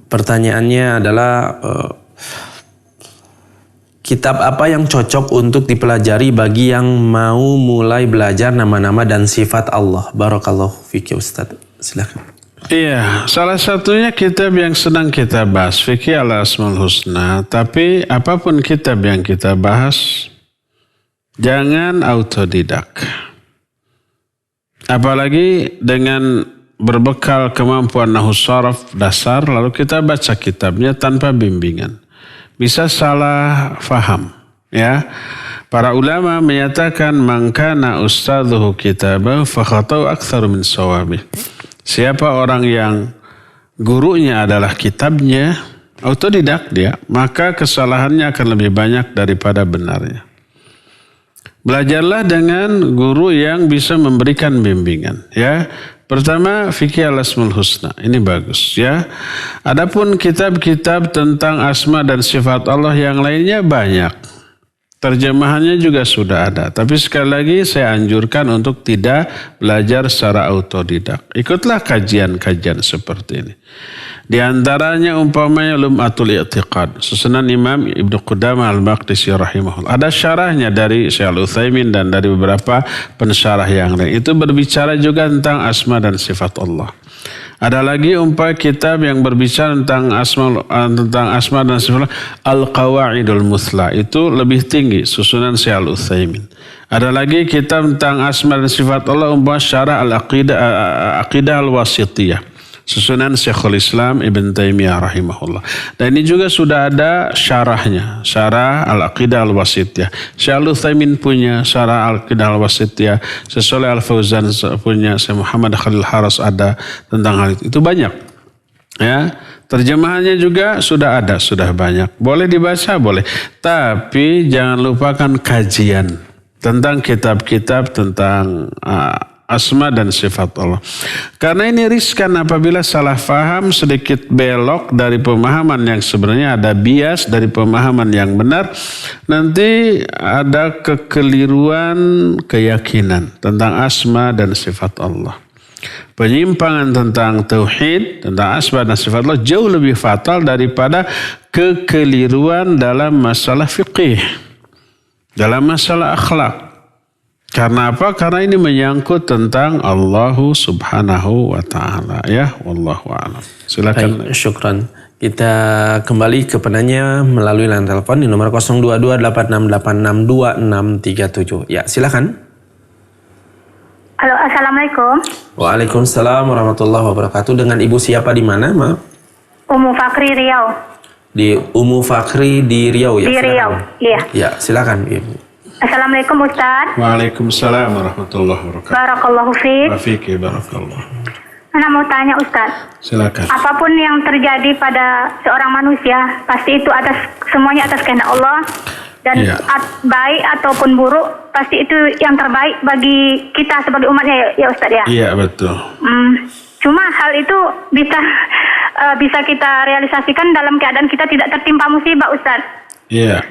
[SPEAKER 1] Pertanyaannya adalah kitab apa yang cocok untuk dipelajari bagi yang mau mulai belajar nama-nama dan sifat Allah? Barakallahu fiki Ustaz. Silakan.
[SPEAKER 2] Iya, salah satunya kitab yang sedang kita bahas, Fikih Al-Asmaul Husna. Tapi apapun kitab yang kita bahas, jangan autodidak. Apalagi dengan berbekal kemampuan nahwu sharaf dasar, lalu kita baca kitabnya tanpa bimbingan. Bisa salah faham, ya. Para ulama menyatakan man kana ustadzuhu kitabahu fa khata'u aktsaru min shawabih. Siapa orang yang gurunya adalah kitabnya, autodidak dia, maka kesalahannya akan lebih banyak daripada benarnya. Belajarlah dengan guru yang bisa memberikan bimbingan, ya. Pertama, Fikih Al-Asmaul Husna. Ini bagus, ya. Adapun kitab-kitab tentang asma dan sifat Allah yang lainnya banyak. Terjemahannya juga sudah ada. Tapi sekali lagi saya anjurkan untuk tidak belajar secara autodidak. Ikutlah kajian-kajian seperti ini. Di antaranya umpamanya Lum'atul I'tiqad, susunan Imam Ibnu Qudamah Al-Maqdisi rahimahullah. Ada syarahnya dari Syekh Al-Utsaimin dan dari beberapa pensyarah yang lain. Itu berbicara juga tentang asma dan sifat Allah. Ada lagi kitab yang berbicara tentang asma dan sifat Allah, Al-Qawaidul Muthla. Itu lebih tinggi, susunan Syekh Al-Utsaimin. Ada lagi kitab tentang asma dan sifat Allah, syarah Al-Aqidah Al-Wasithiyah, susunan Syekhul Islam Ibn Taimiyah rahimahullah. Dan ini juga sudah ada syarahnya, syarah Al-Aqidah Al-Wasithiyah. Syekh Al-Utsaimin punya syarah Al-Aqidah Al-Wasithiyah, Syekh Shalih Al-Fauzan punya, Syekh Muhammad Khalil Haras ada tentang hal itu. Itu banyak. Ya, terjemahannya juga sudah ada, sudah banyak. Boleh dibaca, boleh. Tapi jangan lupakan kajian tentang kitab-kitab tentang asma dan sifat Allah. Karena ini riskan apabila salah faham, sedikit belok dari pemahaman yang sebenarnya, ada bias dari pemahaman yang benar. Nanti ada kekeliruan keyakinan tentang asma dan sifat Allah. Penyimpangan tentang tauhid, tentang asma dan sifat Allah jauh lebih fatal daripada kekeliruan dalam masalah fiqih, dalam masalah akhlak. Karena apa? Karena ini menyangkut tentang Allah Subhanahu wa taala, ya. Wallahu a'lam. Silakan.
[SPEAKER 1] Baik, syukran. Kita kembali ke penanya melalui line telepon di nomor 02286862637. Ya, silakan.
[SPEAKER 4] Halo, assalamualaikum.
[SPEAKER 1] Waalaikumsalam warahmatullahi wabarakatuh. Dengan Ibu siapa di mana, Ma?
[SPEAKER 4] Umu Fakri Riau.
[SPEAKER 1] Di Umu Fakri di Riau, ya.
[SPEAKER 4] Di
[SPEAKER 1] Silakan.
[SPEAKER 4] Riau, iya.
[SPEAKER 1] Ya, silakan, Ibu.
[SPEAKER 4] Assalamualaikum Ustaz.
[SPEAKER 2] Waalaikumsalam warahmatullahi wabarakatuh.
[SPEAKER 4] Barakallahu fiik.
[SPEAKER 2] Wafiki barakallah.
[SPEAKER 4] Ana mau tanya Ustaz.
[SPEAKER 2] Silakan.
[SPEAKER 4] Apapun yang terjadi pada seorang manusia, pasti itu semuanya atas kehendak Allah. Dan
[SPEAKER 2] Iya.
[SPEAKER 4] Baik ataupun buruk, pasti itu yang terbaik bagi kita sebagai umatnya, ya Ustaz ya.
[SPEAKER 2] Iya, betul.
[SPEAKER 4] Cuma hal itu bisa kita realisasikan dalam keadaan kita tidak tertimpa musibah, Ustaz.
[SPEAKER 2] Iya.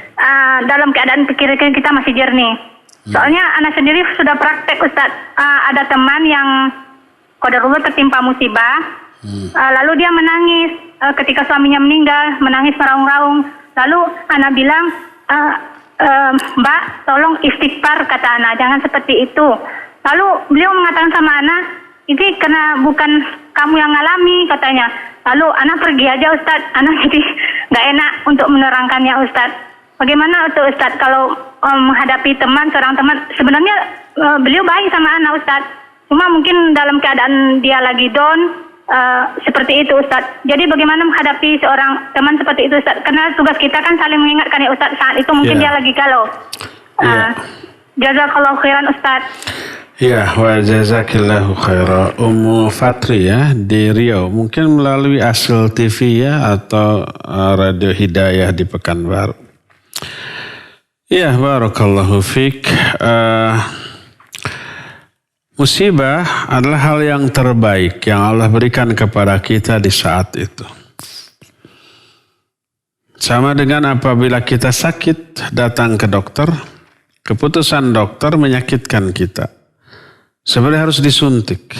[SPEAKER 4] Dalam keadaan pikiran kita masih jernih. Soalnya anak sendiri sudah praktek, Ustaz. Ada teman yang qadarullah tertimpa musibah. Lalu dia menangis ketika suaminya meninggal, menangis meraung-raung. Lalu anak bilang, Mbak, tolong istighfar, kata anak, jangan seperti itu. Lalu beliau mengatakan sama anak, ini karena bukan kamu yang ngalami, katanya. Lalu anak pergi aja, Ustaz. Anak jadi nggak enak untuk menerangkannya, Ustaz. Bagaimana itu, Ustaz, kalau menghadapi seorang teman, sebenarnya beliau baik sama anak, Ustaz. Cuma mungkin dalam keadaan dia lagi down, seperti itu, Ustaz. Jadi bagaimana menghadapi seorang teman seperti itu, Ustaz? Karena tugas kita kan saling mengingatkan, ya Ustaz. Saat itu mungkin dia lagi galau. Jazakallahu khairan, Ustaz.
[SPEAKER 2] Ya, wa jazakillahu khaira. Ummu Fatri, ya, di Riau. Mungkin melalui Asl TV, ya, atau Radio Hidayah di Pekanbaru. Ya, barakallahu fiik. Musibah adalah hal yang terbaik yang Allah berikan kepada kita di saat itu. Sama dengan apabila kita sakit, datang ke dokter, keputusan dokter menyakitkan kita. Sebenarnya harus disuntik.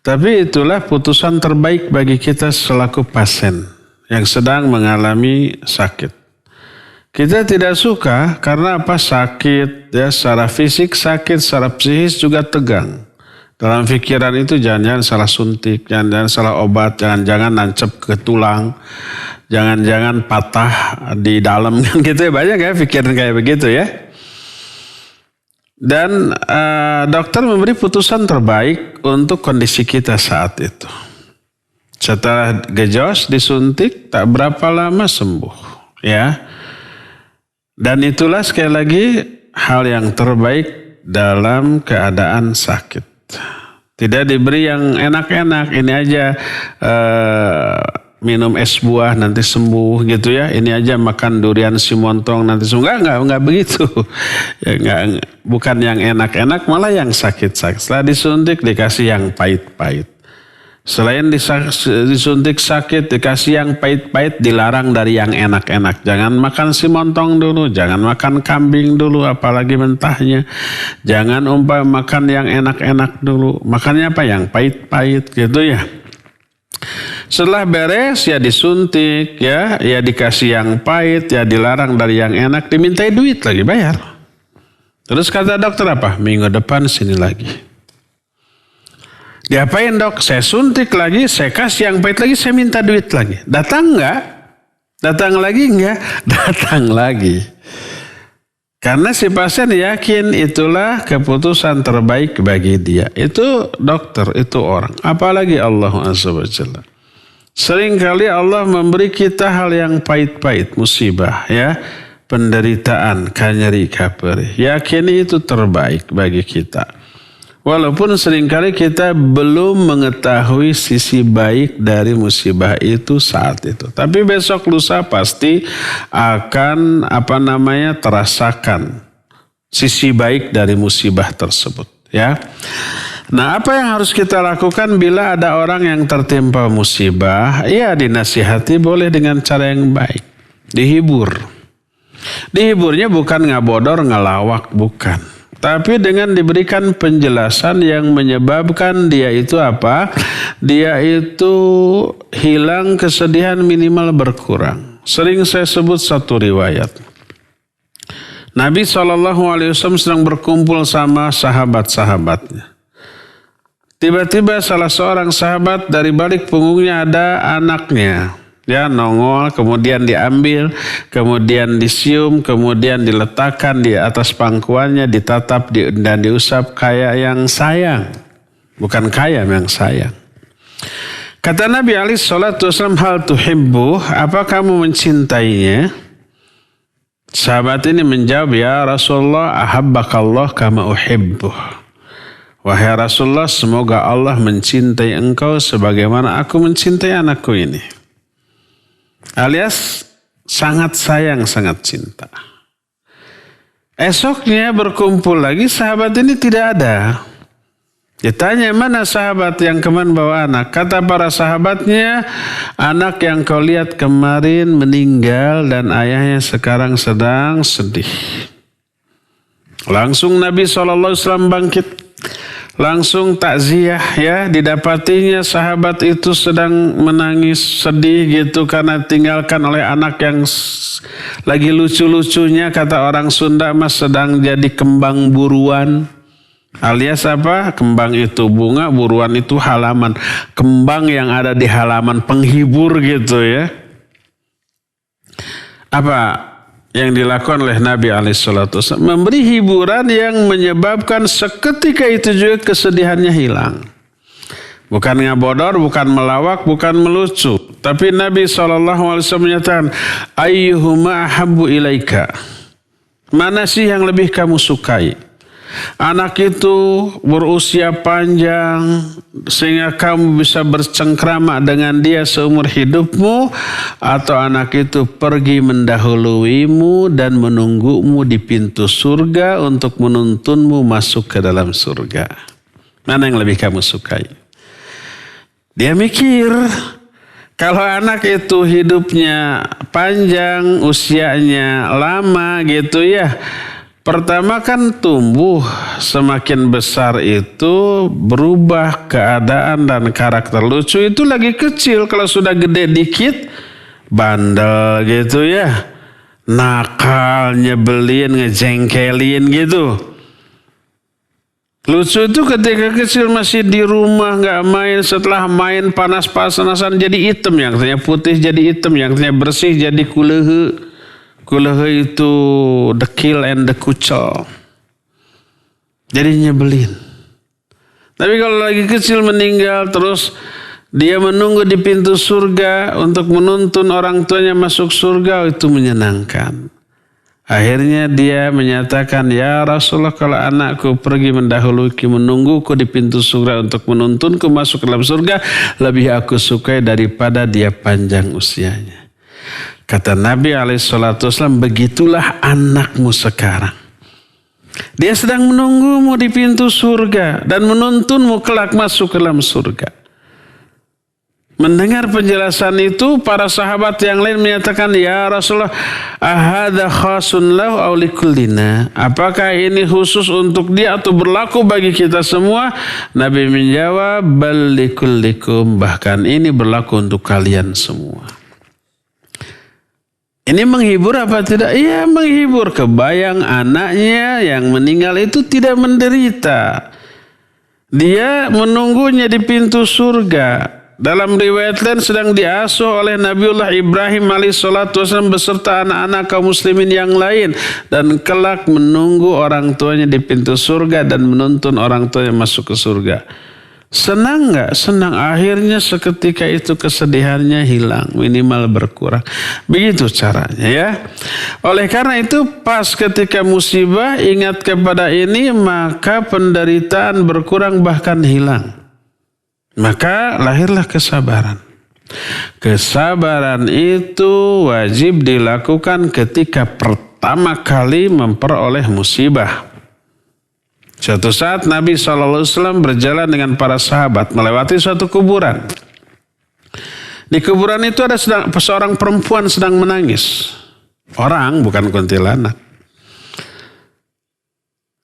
[SPEAKER 2] Tapi itulah putusan terbaik bagi kita selaku pasien yang sedang mengalami sakit. Kita tidak suka karena apa? Sakit, ya, secara fisik sakit, secara psikis juga tegang. Dalam pikiran itu jangan-jangan salah suntik, jangan-jangan salah obat, jangan-jangan nancep ke tulang, jangan-jangan patah di dalam, kan gitu ya, banyak ya pikiran kayak begitu ya. Dan dokter memberi putusan terbaik untuk kondisi kita saat itu. Setelah gejos disuntik, tak berapa lama sembuh, ya. Dan itulah sekali lagi hal yang terbaik dalam keadaan sakit. Tidak diberi yang enak-enak, ini aja minum es buah nanti sembuh gitu ya. Ini aja makan durian si montong nanti sembuh. Enggak begitu. Ya, bukan yang enak-enak, malah yang sakit-sakit. Setelah disuntik dikasih yang pahit-pahit. Selain disuntik sakit, dikasih yang pahit-pahit, dilarang dari yang enak-enak. Jangan makan si montong dulu, jangan makan kambing dulu, apalagi mentahnya. Jangan makan yang enak-enak dulu. Makannya apa? Yang pahit-pahit gitu ya. Setelah beres ya disuntik, ya dikasih yang pahit, ya dilarang dari yang enak, dimintai duit lagi, bayar. Terus kata dokter apa? Minggu depan sini lagi. Diapain dok? Saya suntik lagi, saya kasih yang pahit lagi, saya minta duit lagi. Datang enggak? Datang lagi enggak? Datang lagi. Karena si pasien yakin itulah keputusan terbaik bagi dia. Itu dokter, itu orang. Apalagi Allah Azza wa Jalla. Seringkali Allah memberi kita hal yang pahit-pahit, musibah ya. Penderitaan, kanyeri, kaperi. Yakini itu terbaik bagi kita. Walaupun seringkali kita belum mengetahui sisi baik dari musibah itu saat itu. Tapi besok lusa pasti akan terasakan sisi baik dari musibah tersebut. Ya. Nah, apa yang harus kita lakukan bila ada orang yang tertimpa musibah? Ya, dinasihati boleh dengan cara yang baik. Dihibur. Dihiburnya bukan ngabodor, ngelawak, bukan. Tapi dengan diberikan penjelasan yang menyebabkan dia itu apa? Dia itu hilang kesedihan, minimal berkurang. Sering saya sebut satu riwayat. Nabi SAW sedang berkumpul sama sahabat-sahabatnya. Tiba-tiba salah seorang sahabat dari balik punggungnya ada anaknya. Ya, nongol, kemudian diambil, kemudian disium, kemudian diletakkan di atas pangkuannya, ditatap dan diusap kayak yang sayang. Bukan kayak yang sayang. Kata Nabi SAW, hal tuhibbu, apa kamu mencintainya? Sahabat ini menjawab, ya Rasulullah, ahabbakallah kama uhibbuh. Wahai Rasulullah, semoga Allah mencintai engkau sebagaimana aku mencintai anakku ini. Alias sangat sayang, sangat cinta. Esoknya berkumpul lagi, sahabat ini tidak ada. Ditanya, mana sahabat yang kemarin bawa anak? Kata para sahabatnya, anak yang kau lihat kemarin meninggal dan ayahnya sekarang sedang sedih. Langsung Nabi SAW bangkit. Langsung takziah ya, didapatinya sahabat itu sedang menangis sedih gitu karena tinggalkan oleh anak yang lagi lucu-lucunya, kata orang Sunda mas, sedang jadi kembang buruan. Alias apa? Kembang itu bunga, buruan itu halaman. Kembang yang ada di halaman, penghibur gitu ya. Apa yang dilakukan oleh Nabi SAW? Memberi hiburan yang menyebabkan seketika itu juga kesedihannya hilang. Bukan ngabodor, bukan melawak, bukan melucu. Tapi Nabi SAW menyatakan, ayyuhuma ahabbu ilaika. Mana sih yang lebih kamu sukai? Anak itu berusia panjang sehingga kamu bisa bercengkrama dengan dia seumur hidupmu, atau anak itu pergi mendahuluimu dan menunggumu di pintu surga untuk menuntunmu masuk ke dalam surga? Mana yang lebih kamu sukai? Dia mikir, kalau anak itu hidupnya panjang, usianya lama gitu ya, pertama kan tumbuh, semakin besar itu berubah keadaan dan karakter. Lucu itu lagi kecil, kalau sudah gede dikit bandel gitu ya. nakal, nyebelin, ngejengkelin gitu. Lucu itu ketika kecil masih di rumah nggak main, setelah main panas-panasan jadi hitam, yang katanya putih jadi hitam, yang katanya bersih jadi kulehe. Kulehe itu dekil and dekucel. Jadi nyebelin. Tapi kalau lagi kecil meninggal terus dia menunggu di pintu surga untuk menuntun orang tuanya masuk surga, itu menyenangkan. Akhirnya dia menyatakan, ya Rasulullah, kalau anakku pergi mendahuluki menungguku di pintu surga untuk menuntunku masuk ke dalam surga, lebih aku sukai daripada dia panjang usianya. Kata Nabi SAW, begitulah anakmu sekarang. Dia sedang menunggumu di pintu surga dan menuntunmu kelak masuk ke dalam surga. Mendengar penjelasan itu, para sahabat yang lain menyatakan, ya Rasulullah, ahadha khasun lahu aw likullina? Apakah ini khusus untuk dia atau berlaku bagi kita semua? Nabi menjawab, bal likullikum, bahkan ini berlaku untuk kalian semua. Ini menghibur apa tidak? Iya, menghibur. Kebayang anaknya yang meninggal itu tidak menderita. Dia menunggunya di pintu surga. Dalam riwayat lain sedang diasuh oleh Nabiullah Ibrahim alaihissalam beserta anak-anak kaum muslimin yang lain. Dan kelak menunggu orang tuanya di pintu surga dan menuntun orang tuanya masuk ke surga. Senang gak? Senang. Akhirnya seketika itu kesedihannya hilang. Minimal berkurang. Begitu caranya ya. Oleh karena itu pas ketika musibah ingat kepada ini, maka penderitaan berkurang bahkan hilang. Maka lahirlah kesabaran. Kesabaran itu wajib dilakukan ketika pertama kali memperoleh musibah. Suatu saat Nabi SAW berjalan dengan para sahabat melewati suatu kuburan. Di kuburan itu ada seorang perempuan sedang menangis. Orang, bukan kuntilanak.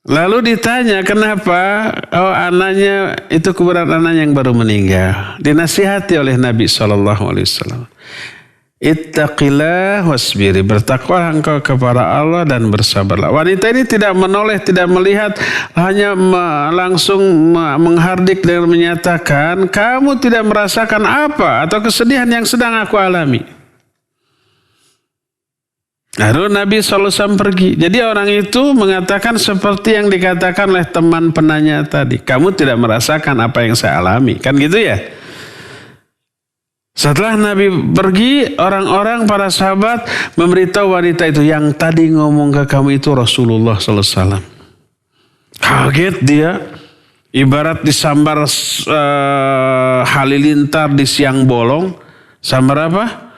[SPEAKER 2] Lalu ditanya kenapa? Oh, anaknya itu kuburan anaknya yang baru meninggal. Dinasihati oleh Nabi SAW. Ittaqillah wasbiri, bertakwa engkau kepada Allah dan bersabarlah. Wanita ini tidak menoleh, tidak melihat, hanya langsung menghardik dan menyatakan, kamu tidak merasakan apa atau kesedihan yang sedang aku alami. Lalu Nabi SAW pergi. Jadi orang itu mengatakan seperti yang dikatakan oleh teman penanya tadi. Kamu tidak merasakan apa yang saya alami. Kan gitu ya? Setelah Nabi pergi, orang-orang para sahabat memberitahu wanita itu, yang tadi ngomong ke kamu itu Rasulullah SAW. Kaget dia. Ibarat disambar halilintar di siang bolong. Sambar apa?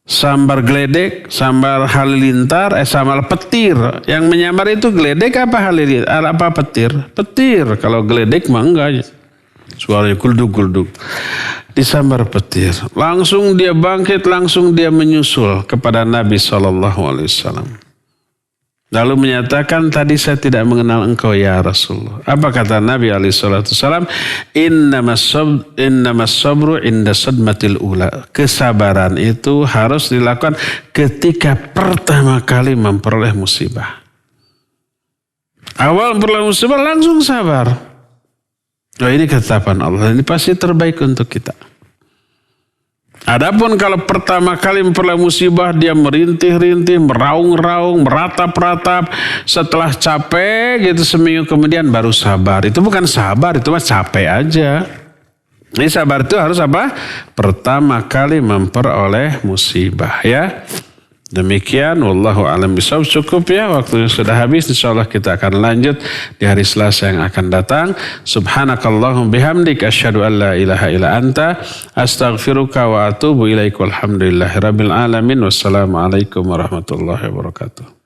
[SPEAKER 2] Sambar geledek, sambar halilintar, sambar petir. Yang menyambar itu geledek apa halilintar? Apa petir? Petir. Kalau geledek mah enggak. Suaranya gulduk-gulduk. Disambar petir. Langsung dia bangkit, langsung dia menyusul kepada Nabi SAW. Lalu menyatakan, tadi saya tidak mengenal engkau ya Rasulullah. Apa kata Nabi SAW? Innamas sabru inda sadmatil ula. Kesabaran itu harus dilakukan ketika pertama kali memperoleh musibah. Awal memperoleh musibah langsung sabar. Oh, ini ketetapan Allah. Ini pasti terbaik untuk kita. Adapun kalau pertama kali memperoleh musibah, dia merintih-rintih, meraung-raung, meratap-ratap. Setelah capek gitu seminggu kemudian baru sabar. Itu bukan sabar, itu mah capek aja. Ini sabar itu harus apa? Pertama kali memperoleh musibah ya. Demikian, wallahu a'lam bishawab. Cukup ya, waktunya sudah habis. Insyaallah kita akan lanjut di hari Selasa yang akan datang. Subhanakallahum bihamdik, asyhadu an la ilaha illa anta, astaghfiruka wa atubu ilaik. Walhamdulillahirabbil alamin. Wassalamualaikum warahmatullahi wabarakatuh.